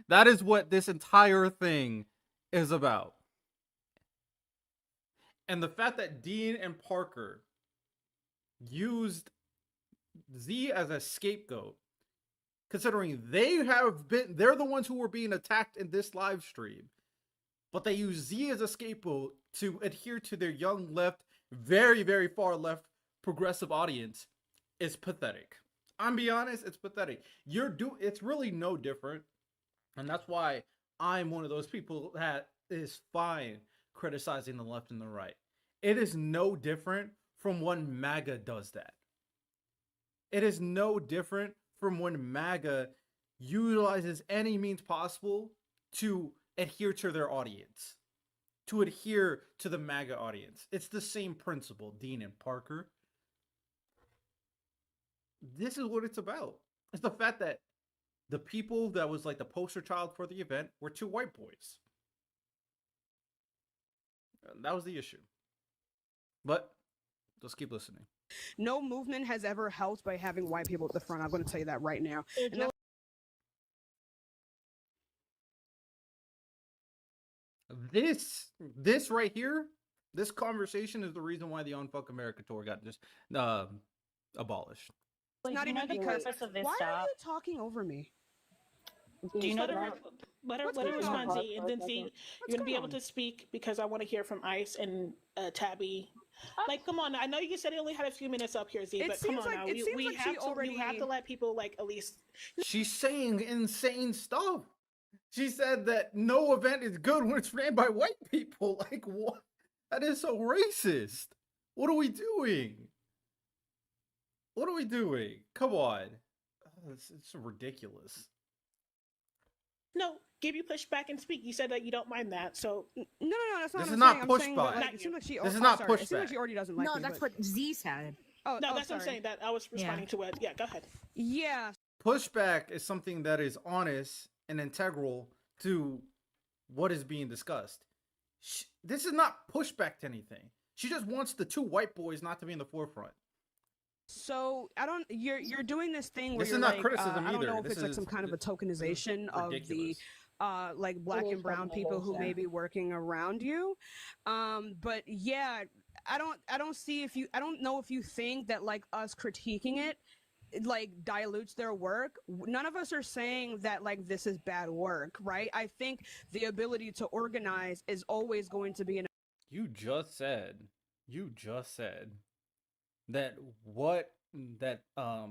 That is what this entire thing is about. And the fact that Dean and Parker used Z as a scapegoat, considering they're the ones who were being attacked in this live stream, but they use Z as a scapegoat to adhere to their young left, very, very far left progressive audience, is pathetic. I'm be honest, it's pathetic. It's really no different, and that's why I'm one of those people that is fine criticizing the left and the right. It is no different from when MAGA does that. It is no different from when MAGA utilizes any means possible to adhere to their audience, to adhere to the MAGA audience. It's the same principle, Dean and Parker. This is what it's about. It's the fact that the people that was like the poster child for the event were two white boys. That was the issue. But let's keep listening. No movement has ever helped by having white people at the front. I'm going to tell you that right now. This right here, this conversation is the reason why the Unfuck America tour got just abolished. It's not even because. Why are you talking over me? Do you know let her respond, Z, and then Z, you're gonna be able to speak because I want to hear from Ice and Tabby Like, come on! I know you said he only had a few minutes up here, Z, It but come seems on like- now. it seems We like have she to. We have already- to let people like at least. She's saying insane stuff. She said that no event is good when it's ran by white people. Like, what? That is so racist. What are we doing? What are we doing? Come on. It's ridiculous. No, give you pushback and speak. You said that you don't mind that, so no, that's not This what is I'm not saying. I'm saying that, pushback. like, it seems like she. This is oh, not sorry. It seems like pushback. she already doesn't like No, me. that's but... what Z said. Oh, no, oh, that's what I'm sorry. saying. That I was responding to it. Yeah, go ahead. Yeah. Pushback is something that is honest and integral to what is being discussed. This is not pushback to anything. She just wants the two white boys not to be in the forefront. So I don't. You're doing this thing where This is you're not like, criticism I don't either. know if This it's like is- some kind of a tokenization of the ridiculous. like black It is and brown people who may tokenization. be working around you. But yeah, I don't see if you. I don't know if you think that like us critiquing it like dilutes their work. None of us are saying that like this is bad work, right? I think the ability to organize is always going to be an You just said that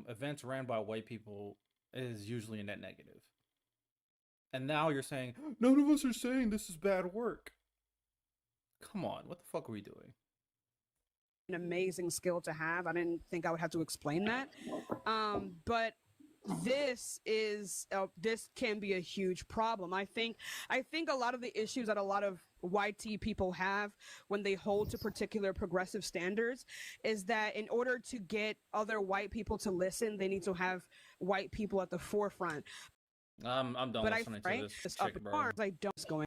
events ran by white people is usually a net negative. And now you're saying none of us are saying this is bad work. Come on, what the fuck are we doing? an amazing skill to have. I didn't think I would have to explain that. But this can be a huge problem. I think a lot of the issues that a lot of YT people have when they hold to particular progressive standards is that in order to get other white people to listen, they need to have white people at the forefront. I'm done But listening to this this chick, up bro. arms, I don't going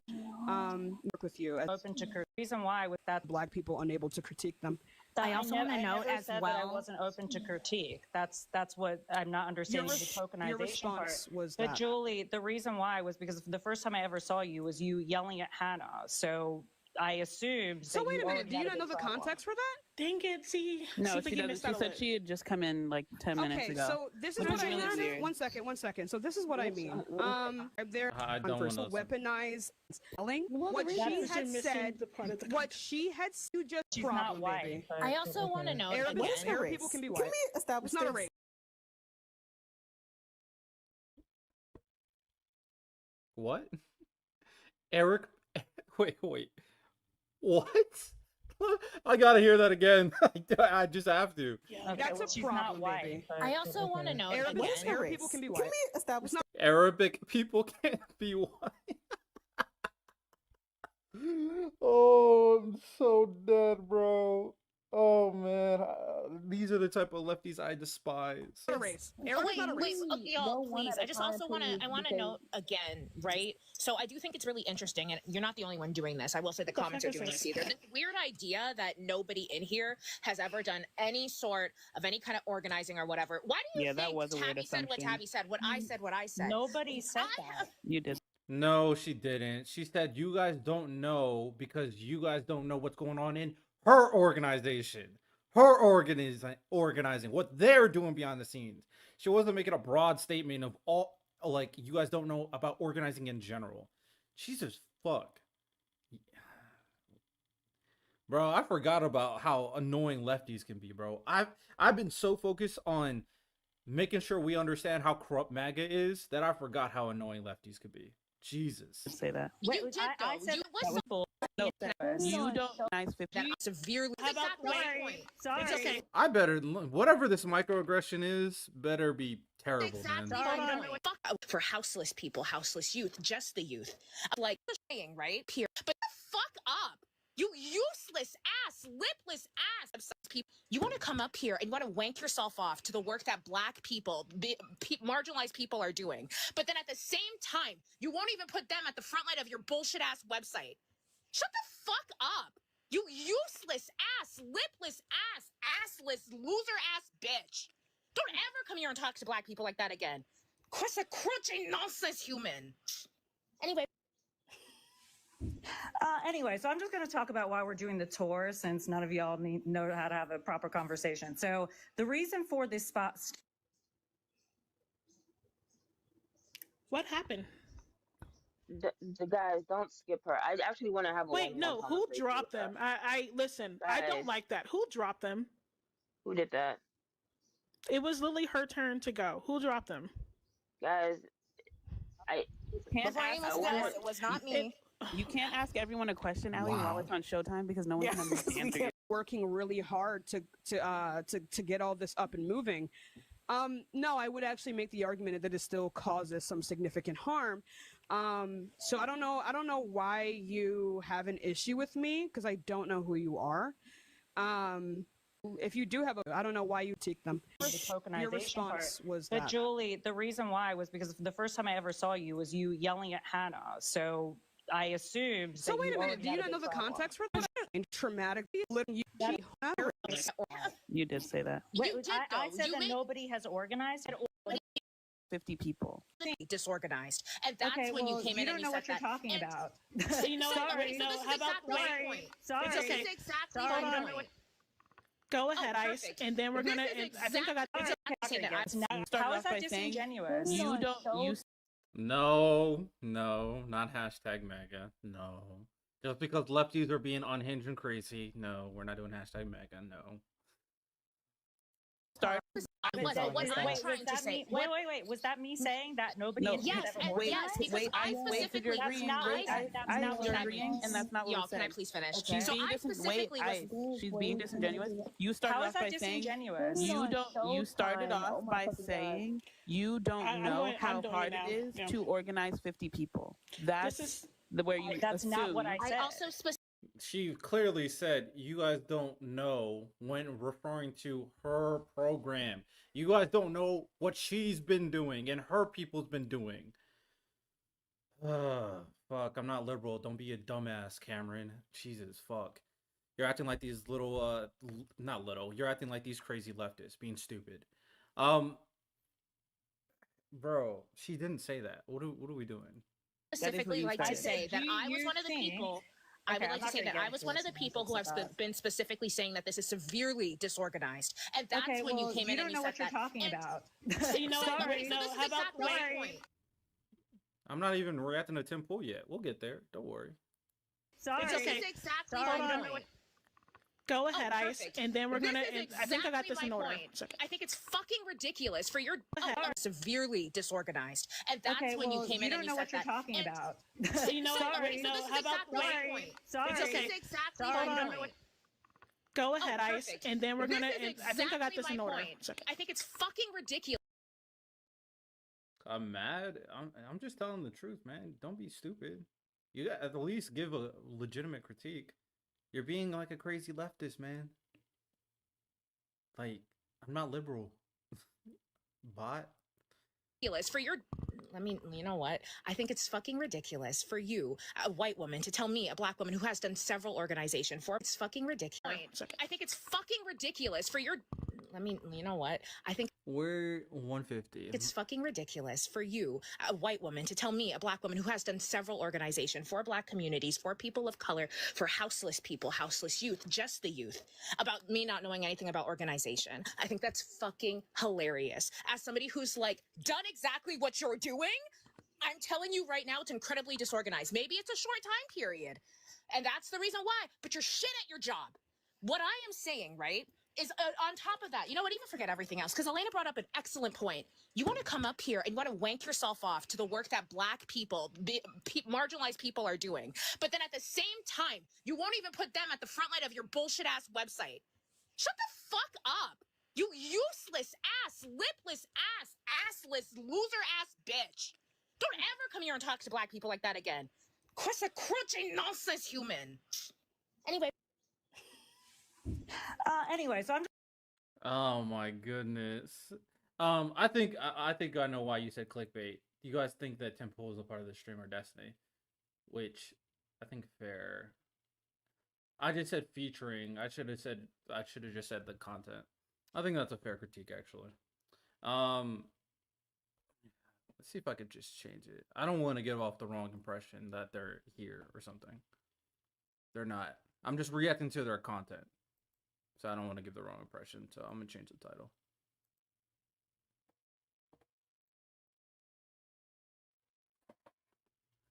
work with you. Open to reason why with that black people unable to critique them. I also want to note never as said well. that I wasn't open to critique. That's what I'm not understanding the tokenization your response part. was but that. Julie, the reason why was because the first time I ever saw you was you yelling at Hannah. So I assumed. So that wait you a minute. already Do you had not a know big the problem. context for that? Dang it, see. No, see, she you doesn't. missed She out on said it. she had just come in like 10 minutes ago. So this is Which what I is really mean. weird. One second. So this is what I mean. They're I don't first wanna- weaponize spelling. Well, What the she reason is you're had missing said. the part of the What she had. You just She's problem, not white. baby. but- I also want to note Arab, again. Arab people can be white. Can we establish It's not a this? race. What? Eric? Wait. What? I gotta hear that again. I just have to. Yeah. That's a she's problem, not white. baby. but- I also want to note Arab, again. Arab people can be white. Can we establish this? Arabic people can't be white. Oh, I'm so dead, bro. Oh man, these are the type of lefties I despise. It's not a race. Arab is Wait, not a race. y'all, one please. at a I just time, also want to. please, I want to because- note again, right? So I do think it's really interesting, and you're not the only one doing this. I will say the The comments are fuck is doing this? this either. This weird idea that nobody in here has ever done any sort of any kind of organizing or whatever. Why do you Yeah, that think was a weird Tabby said what assumption. Tabby said? What I said? What I said? Nobody said that. You did. No, she didn't. She said you guys don't know because you guys don't know what's going on in her organization. Her organizing, what they're doing behind the scenes. She wasn't making a broad statement of all, like, you guys don't know about organizing in general. Jesus fuck. Bro, I forgot about how annoying lefties can be, bro. I've been so focused on making sure we understand how corrupt MAGA is that I forgot how annoying lefties could be. Jesus. Say that. You Wait, did I though. said You that was was bull. No, you on, don't. so- Nice 50. that severely. How about Exactly my point. Sorry. It's okay. I better, whatever this microaggression is, better be terrible, Exactly. man. I know. Fuck for houseless people, houseless youth, just the youth. Like saying, right? Here. But the fuck up. You useless ass, lipless ass people. You want to come up here and you want to wank yourself off to the work that black people, marginalized people are doing. But then at the same time, you won't even put them at the front line of your bullshit ass website. Shut the fuck up. You useless ass, lipless ass, assless, loser ass bitch. Don't ever come here and talk to black people like that again. Questa crunching nonsense human. Anyway. Anyway, so I'm just going to talk about why we're doing the tour since none of y'all know how to have a proper conversation. So the reason for this spot. What happened? the guys, don't skip her. I actually want to have a Wait, one-on-one no, who conversation dropped with her. them? I listen. I don't Guys, like that. Who dropped them? who did that? It was literally her turn to go. Who dropped them? Guys, I The brain was dead. It was not me. You can't ask everyone a question, Allie, while it's on Showtime because no one can understand you. Working really hard to get all this up and moving. No, I would actually make the argument that it still causes some significant harm. So I don't know why you have an issue with me because I don't know who you are. If you do have I don't know why you take them. The tokenization Your response part. was but that. Julie, the reason why was because the first time I ever saw you was you yelling at Hannah. So I assumed. So that wait you a minute. already Do you had not a know big the problem. context for that? Traumatic. You did say that. Wait, You did, I though. said You that made- nobody has organized. 50 people. Disorganized, and that's Okay, when well, you came you in don't and know you what said you're that. talking And- about. You know what? Sorry. Wait, no. So this How is about exactly my wait? point. Sorry. It's This okay. is exactly Hold my on. point. Go ahead, Ice, perfect. and then we're This gonna. is I think I got. Say that I Started How off is that by saying, disingenuous? you don't. You No, not hashtag mega. No. Just because lefties are being unhinged and crazy. No, we're not doing hashtag mega. No. start. What I'm trying to say. Wait. Was that me saying that nobody? No, has Yes, ever and organized? yes, because wait, I wait, specifically. you're agreeing. That's not Wait, what that's I, not what you're that agreeing, means. and that's not what Y'all, it said. can I please finish? She's So being I specifically was. she's being disingenuous. You started How is off that by saying disingenuous? you don't. You started off by saying you don't I'm know doing how it hard now. it is Yeah. to organize 50 people. That's is- the where you. That's not what I assume. said. I also She clearly said you guys don't know when referring to her program. You guys don't know what she's been doing and her people's been doing. Fuck, I'm not liberal. Don't be a dumbass, Cameron. Jesus, fuck. You're acting like these little, not little. You're acting like these crazy leftists, being stupid. Bro, she didn't say that. What are we doing? specifically like to started. say that Do I was you one of the think- people. I Okay, would I'm like to not say gonna that get I was into one of this the people who have nonsense about- been specifically saying that this is severely disorganized, and that's Okay, when well, you came you in don't and know you what said you're that. talking And- about. You know what? Sorry. Wait, So no. this is How about exactly my wait? point. I'm not even reacting to Tim Pool yet. We'll get there. Don't worry. Sorry. It's okay. This is exactly Sorry. my Hold on. point. Go ahead, Ice, perfect. and then we're This gonna. is I think I got exactly this in my order. point. It's okay. I think it's fucking ridiculous for your severely disorganized, and that's Okay, when well, you came you in don't and know you what said you're that. talking And- about. You know what? Sorry. Wait, no. So this How is about exactly my wait? point. Sorry. This okay. is exactly Sorry. my Hold on. point. Go ahead, Ice, perfect. and then we're This gonna. is I think I got exactly this in my order. point. It's okay. I think it's fucking ridiculous. I'm mad. I'm just telling the truth, man. Don't be stupid. You got at least give a legitimate critique. You're being like a crazy leftist, man. Like, I'm not liberal. Bot. Ridiculous for your. I mean, you know what? I think it's fucking ridiculous for you, a white woman, to tell me, a black woman who has done several organizations for. It's fucking ridiculous. I think it's fucking ridiculous for your. I mean, you know what? I think We're 150. it's fucking ridiculous for you, a white woman, to tell me, a black woman who has done several organizations for black communities, for people of color, for houseless people, houseless youth, just the youth, about me not knowing anything about organization. I think that's fucking hilarious. As somebody who's like done exactly what you're doing, I'm telling you right now, it's incredibly disorganized. Maybe it's a short time period, and that's the reason why, but you're shit at your job. What I am saying, right, is on top of that, you know what, even forget everything else, because Elena brought up an excellent point. You want to come up here and you want to wank yourself off to the work that black people, marginalized people are doing, but then at the same time, you won't even put them at the front line of your bullshit-ass website. Shut the fuck up. You useless ass, lipless ass, assless, loser-ass bitch. Don't ever come here and talk to black people like that again. Quit a crunching nonsense human. Anyway. Anyway, so I'm Oh my goodness. I think I know why you said clickbait. You guys think that Tim Pool is a part of the streamer Destiny, which I think fair. I just said featuring. I should have just said the content. I think that's a fair critique, actually. Let's see if I could just change it. I don't want to give off the wrong impression that they're here or something. They're not. I'm just reacting to their content. So I don't want to give the wrong impression. So I'm going to change the title.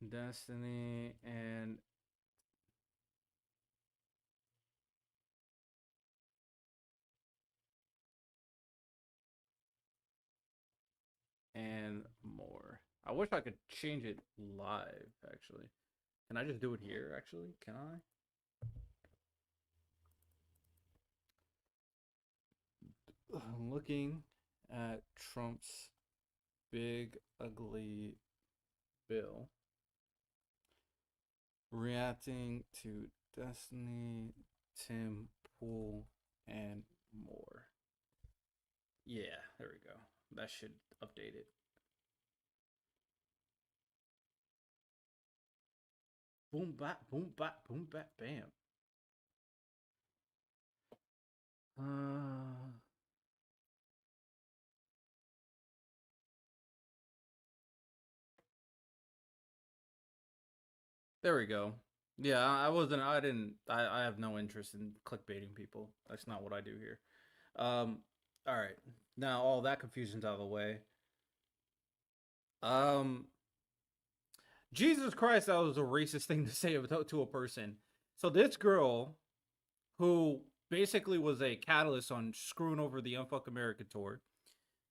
Destiny and more. I wish I could change it live, actually. Can I just do it here, actually? Can I? I'm looking at Trump's big, ugly bill. Reacting to Destiny, Tim Pool, and more. Yeah, there we go. That should update it. Boom, bap, boom, bap, boom, bap, bam. There we go. Yeah, I have no interest in clickbaiting people. That's not what I do here. All right. Now all that confusion's out of the way. Jesus Christ, that was a racist thing to say to a person. So this girl, who basically was a catalyst on screwing over the Unfuck America tour,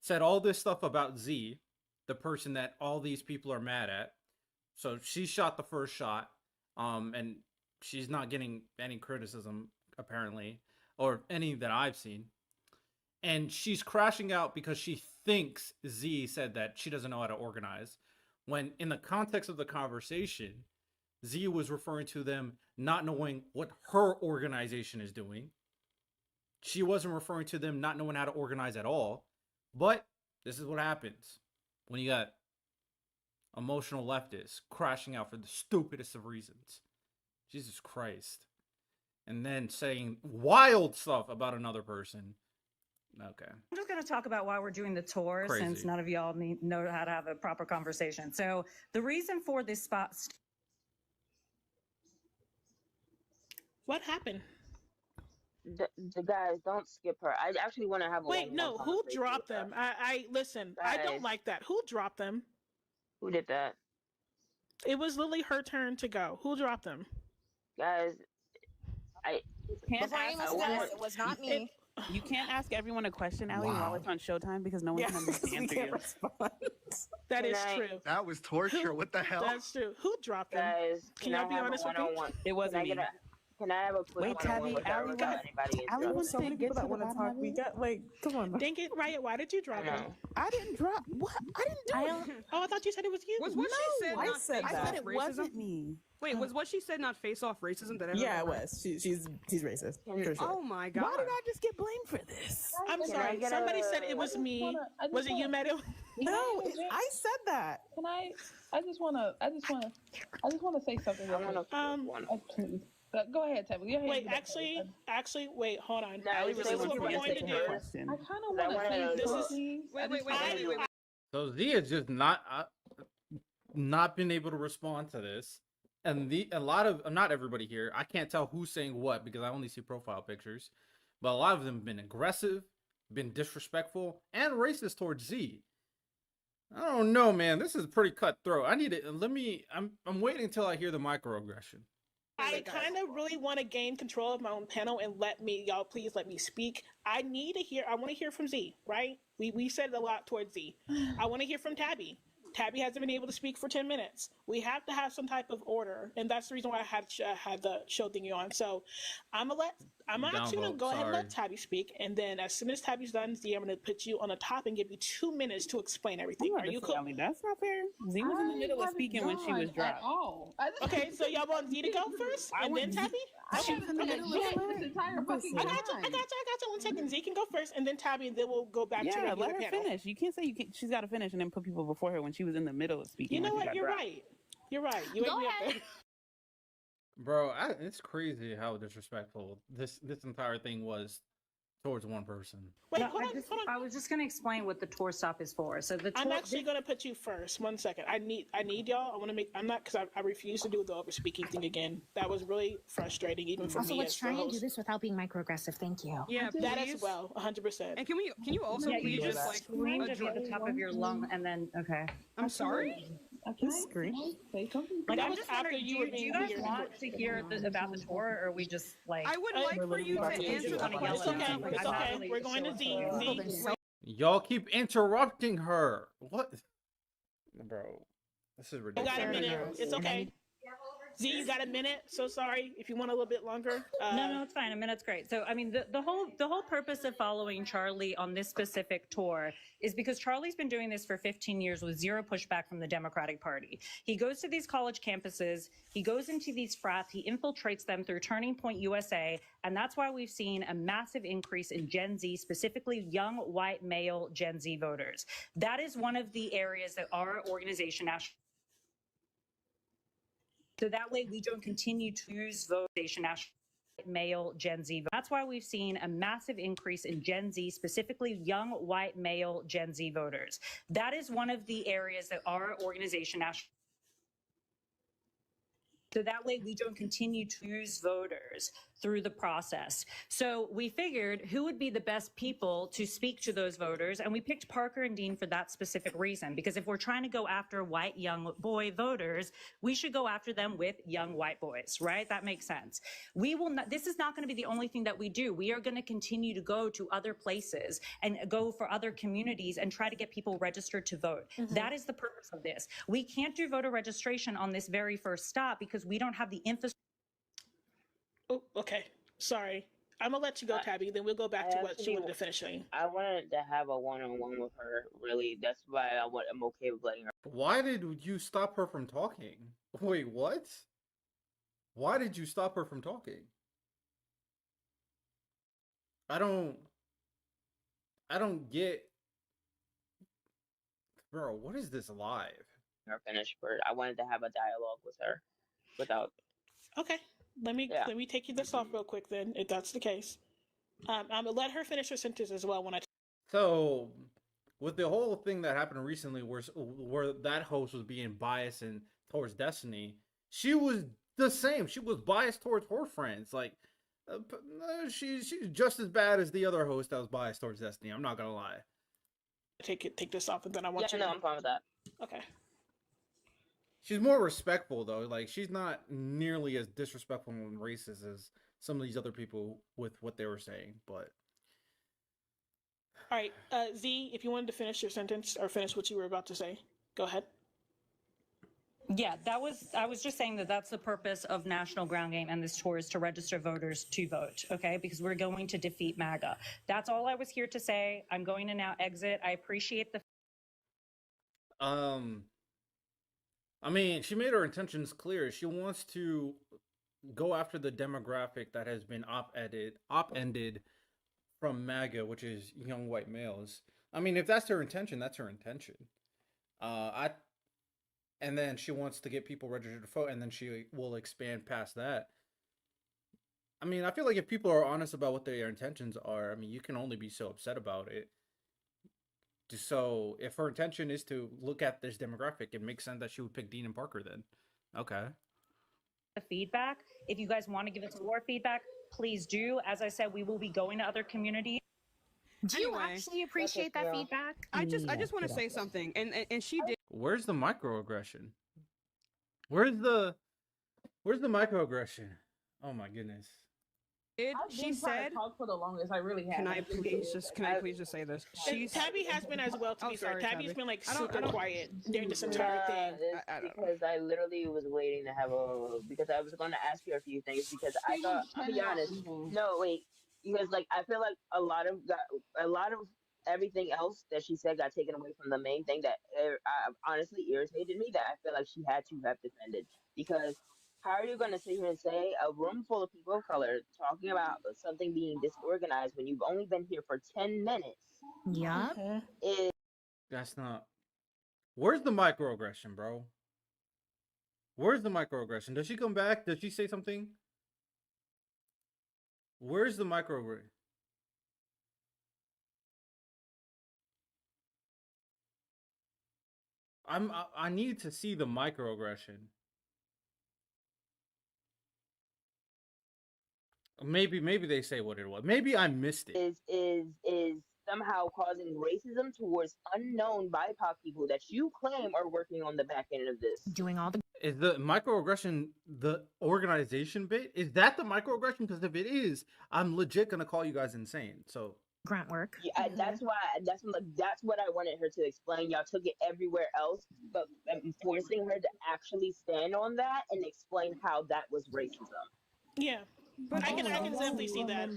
said all this stuff about Z, the person that all these people are mad at. So she shot the first shot, and she's not getting any criticism, apparently, or any that I've seen. And she's crashing out because she thinks Z said that she doesn't know how to organize. When in the context of the conversation, Z was referring to them not knowing what her organization is doing. She wasn't referring to them not knowing how to organize at all. But this is what happens when you got emotional leftists crashing out for the stupidest of reasons. Jesus Christ. And then saying wild stuff about another person. Okay. I'm just going to talk about why we're doing the tour, since none of y'all know how to have a proper conversation. So the reason for this spot. What happened? The guys, don't skip her. I actually want to have a Wait, no, who dropped them? I listen, guys, I don't like that. Who dropped them? Who did that? It was literally her turn to go. Who dropped them? Guys, it was not me. You can't ask everyone a question, Allie, while it's on Showtime, because no one can understand you. That is true. That was torture. What the hell? That's true. Who dropped them? Guys, can y'all be honest with me? It wasn't me. Can I have a quick Wait, Tabby, Allie wants to get to the bottom of We got come on. Dang it, Riot, why did you drop them? I didn't drop. What? I didn't do it. Oh, I thought you said it was you. Was what she said? I Not said face that. off It racism? wasn't me. Wait, was what she said not face off racism? That Yeah, it was. She's racist. For sure. Oh my god! Why did I just get blamed for this? I'm sorry. Somebody said it was me. Was it you, Meadow? No, I said that. Can I? I just want to say something. Please. Go ahead, Tabby. Go ahead. Wait, actually, wait, hold on. No, Allie, this is what we're going to do. I kind of want to say something. Wait. So Z has just not been able to respond to this, and a lot of not everybody here. I can't tell who's saying what because I only see profile pictures, but a lot of them have been aggressive, been disrespectful, and racist towards Z. I don't know, man. This is pretty cutthroat. I need it. I'm waiting until I hear the microaggression. I kind of really want to gain control of my own panel and y'all please let me speak. I want to hear from Z, right? We said it a lot towards Z. I want to hear from Tabby. Tabby hasn't been able to speak for 10 minutes. We have to have some type of order, and that's the reason why I had the show thingy on. So I'm actually gonna go ahead and let Tabby speak, and then as soon as Tabby's done, Z, I'm gonna put you on the top and give you 2 minutes to explain everything. Are you cool? That's not fair. Z was in the middle of speaking when she was dropped. Okay, so y'all want Z to go first, and then Tabby? She was in the middle of this entire fucking time. I got you. 1 second. Z can go first, and then Tabby, and then we'll go back to the let her panel. finish. You can't say she's got to finish and then put people before her when she was in the middle of speaking. You know what? You're right. You're right. You Go ain't ahead. Bro, it's crazy how disrespectful this entire thing was towards one person. Wait, No, hold on. I was just going to explain what the tour stop is for. So the tour, I'm actually going to put you first. 1 second. I need y'all. I want to make. I'm not because I refuse to do the over speaking thing again. That was really frustrating, even for Also, me. let's as try the and do host. this without being microaggressive. Thank you. Yeah, That please. as well. 100%. And can you also please just like scream to be at the top of your lung, and then I'm sorry. I disagree. Say something. Like, That I'm was just after wondering, you were do being you guys weird. want to hear about the tour, or are we just like? I would like for you to answer the question. It's okay. It's okay. We're going to Z. Z. Y'all keep interrupting her. What? Bro, this is You ridiculous. got a minute. It's okay. Z, you got a minute. So sorry if you want a little bit longer. No, it's fine. A minute's great. So, I mean, the whole purpose of following Charlie on this specific tour is because Charlie's been doing this for 15 years with zero pushback from the Democratic Party. He goes to these college campuses, he goes into these frats, he infiltrates them through Turning Point USA, and that's why we've seen a massive increase in Gen Z, specifically young white male Gen Z voters. That is one of the areas that our organization actually. So that way we don't continue to use votation male Gen Z. That's why we've seen a massive increase in Gen Z, specifically young white male Gen Z voters. That is one of the areas that our organization actually. So that way we don't continue to use voters through the process. So we figured who would be the best people to speak to those voters, and we picked Parker and Dean for that specific reason, because if we're trying to go after white young boy voters, we should go after them with young white boys, right? That makes sense. We will not, this is not going to be the only thing that we do. We are going to continue to go to other places and go for other communities and try to get people registered to vote. That is the purpose of this. We can't do voter registration on this very first stop because we don't have the infrastructure. Oh, okay. Sorry. I'm gonna let you go, Tabby. Then we'll go back to what she wanted to finish saying. I wanted to have a one-on-one with her. Really, that's why I'm okay with letting her. Why did you stop her from talking? Wait, what? Why did you stop her from talking? I don't get. Bro, what is this live? Her finish, but I wanted to have a dialogue with her without. Okay. Let me take you this off real quick then, if that's the case. I'm gonna let her finish her sentence as well when I. So, with the whole thing that happened recently, where that host was being biased and towards Destiny, she was the same. She was biased towards her friends. Like, she's just as bad as the other host that was biased towards Destiny. I'm not gonna lie. Take this off, and then I want you. No, I'm fine with that. Okay. She's more respectful though. Like, she's not nearly as disrespectful and racist as some of these other people with what they were saying. But all right, Z, if you wanted to finish your sentence or finish what you were about to say, go ahead. Yeah, I was just saying that that's the purpose of National Ground Game and this tour is to register voters to vote, okay? Because we're going to defeat MAGA. That's all I was here to say. I'm going to now exit. I appreciate the. I mean, she made her intentions clear. She wants to go after the demographic that has been op-ended from MAGA, which is young white males. I mean, if that's her intention, that's her intention. And then she wants to get people registered to vote, and then she will expand past that. I mean, I feel like if people are honest about what their intentions are, I mean, you can only be so upset about it. So, if her intention is to look at this demographic, it makes sense that she would pick Dean and Parker then. Okay. The feedback. If you guys want to give us more feedback, please do. As I said, we will be going to other communities. Do you actually appreciate that feedback? I just want to say something, and she did. Where's the microaggression? Where's the microaggression? Oh my goodness. She said, talk for the longest. I really have. Can I please just say this? Tabby has been as well. To be fair, Tabby's been like super quiet during this entire thing. Because I literally was waiting to have because I was going to ask you a few things because I thought, I'll be honest. No, wait, because like I feel like a lot of everything else that she said got taken away from the main thing that honestly irritated me. That I feel like she had to have defended because. How are you going to sit here and say a room full of people of color talking about something being disorganized when you've only been here for 10 minutes? Yeah. That's not. Where's the microaggression, bro? Where's the microaggression? Does she come back? Does she say something? Where's the microaggression? I need to see the microaggression. Maybe they say what it was. Maybe I missed it. Is somehow causing racism towards unknown BIPOC people that you claim are working on the back end of this. Doing all the Is the microaggression the organization bit? Is that the microaggression? Because if it is, I'm legit gonna call you guys insane. So grunt work. Yeah, that's what I wanted her to explain. Y'all took it everywhere else, but forcing her to actually stand on that and explain how that was racism. Yeah. But I can definitely see that.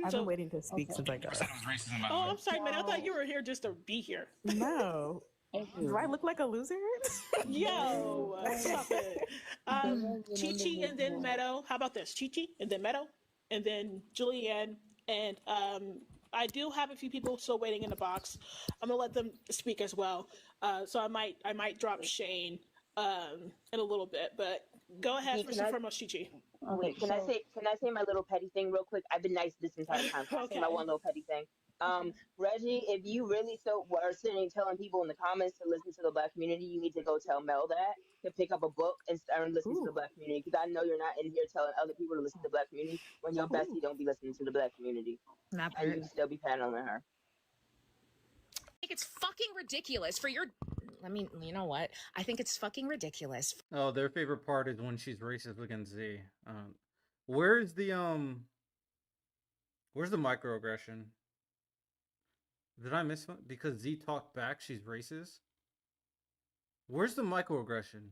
I've been waiting to speak since I got. Oh, I'm sorry, man. I thought you were here just to be here. No. Do I look like a loser? Yo, stop it. Chi-Chi and then Meadow. How about this? Chi-Chi and then Meadow and then Julianne. And I do have a few people still waiting in the box. I'm gonna let them speak as well. So I might drop Shane in a little bit, but go ahead first and foremost, Chi-Chi. Wait, can I say my little petty thing real quick? I've been nice this entire time. Can I say my one little petty thing? Reggie, if you really are sitting telling people in the comments to listen to the Black community, you need to go tell Mel that to pick up a book and start listening to the Black community. Because I know you're not in here telling other people to listen to the Black community when your bestie don't be listening to the Black community. And you still be paneling her. I think it's fucking ridiculous for your. You know what? I think it's fucking ridiculous. Oh, their favorite part is when she's racist against Z. Where's the microaggression? Did I miss one? Because Z talked back, she's racist? Where's the microaggression?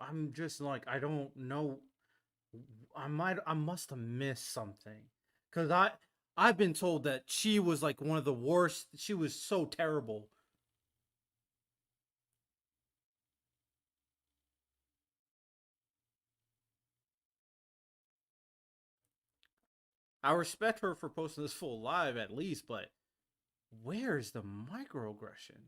I'm just like, I don't know. I must have missed something, because I've been told that she was like one of the worst. She was so terrible. I respect her for posting this full live at least, but where's the microaggression?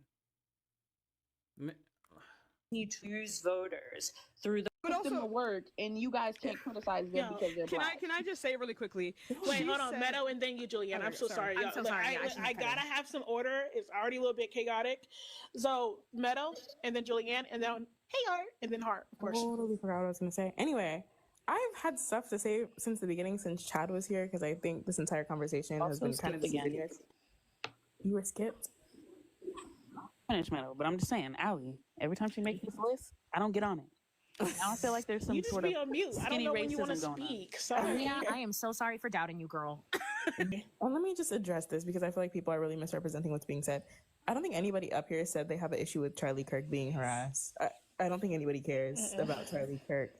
Need to use voters through the system to work, and you guys can't criticize them because they're black. Can I just say really quickly? Wait, hold on, Meadow, and then you, Julianne. Okay, I'm so sorry. I'm so sorry. I gotta have some order. It's already a little bit chaotic. So Meadow, and then Julianne, and then hey Art, and then Hart, of course. I totally forgot what I was gonna say. Anyway, I've had stuff to say since the beginning, since Chad was here, because I think this entire conversation has been kind of disingenuous. You were skipped? Finish Meadow, but I'm just saying, Allie, every time she makes this list, I don't get on it. Now I feel like there's some You just sort of be on mute. I don't know when you want to speak. Sorry. Yeah, I am so sorry for doubting you, girl. Well, let me just address this because I feel like people are really misrepresenting what's being said. I don't think anybody up here said they have an issue with Charlie Kirk being harassed. I don't think anybody cares about Charlie Kirk.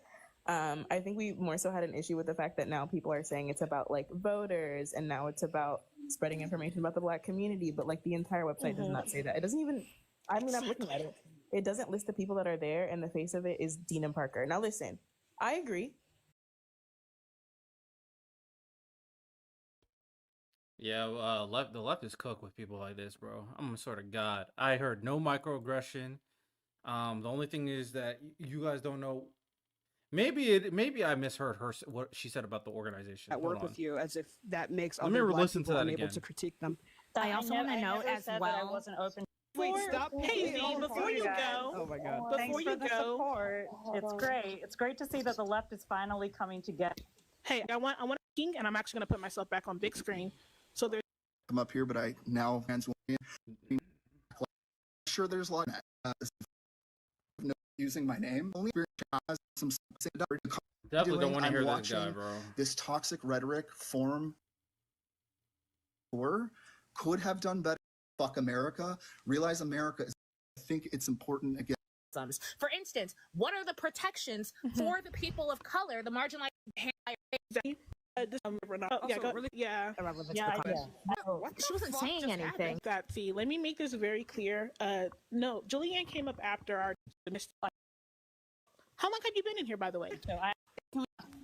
I think we more so had an issue with the fact that now people are saying it's about like voters and now it's about spreading information about the Black community, but like the entire website does not say that. It doesn't even, I'm looking at it. It doesn't list the people that are there, and the face of it is Dean and Parker. Now listen, I agree. Yeah, the left is cooked with people like this, bro. I'm a sort of god. I heard no microaggression. The only thing is that you guys don't know. Maybe I misheard her what she said about the organization. I work with you as if that makes Let me other Black listen to people that unable again. to critique them. I also want to note as I well. wasn't open. Wait, stop. Hey, Z, before you go. Oh my God. Before Thanks you for the go. support. It's great. It's great to see that the left is finally coming together. Hey, I want a king, and I'm actually gonna put myself back on big screen. So there's. I'm up here, but I now fans sure there's a lot of using my name. Only some Definitely don't want to I'm hear this watching guy, bro. This toxic rhetoric form or could have done better. Fuck America. Realize America is. I think it's important again. For instance, what are the protections for the people of color, the marginalized? She wasn't saying anything. See, let me make this very clear. No, Julianne came up after our. How long have you been in here, by the way?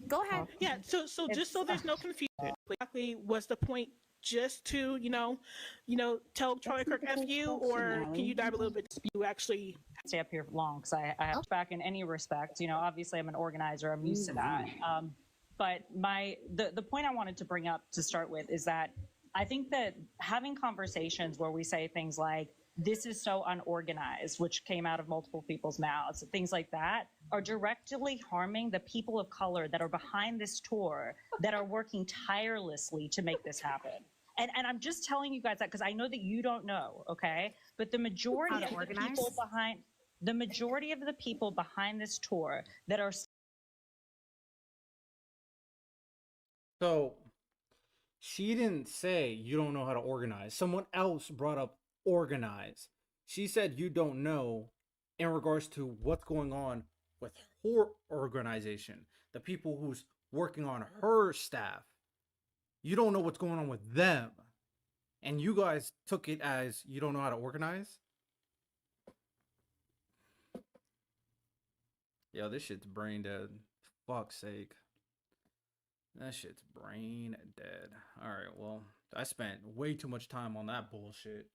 Go ahead. Yeah. So just so there's no confusion, exactly was the point just to tell Charlie Kirk F you, or can you dive a little bit? You actually stay up here long because I have back in any respect. Obviously I'm an organizer. I'm used to that. But the point I wanted to bring up to start with is that I think that having conversations where we say things like, this is so unorganized, which came out of multiple people's mouths, things like that, are directly harming the people of color that are behind this tour, that are working tirelessly to make this happen. And I'm just telling you guys that because I know that you don't know, okay? But the majority of the people behind this tour that are. So she didn't say you don't know how to organize. Someone else brought up organize. She said you don't know in regards to what's going on with her organization, the people who's working on her staff. You don't know what's going on with them. And you guys took it as you don't know how to organize? Yo, this shit's brain dead. Fuck's sake. That shit's brain dead. Alright, well, I spent way too much time on that bullshit.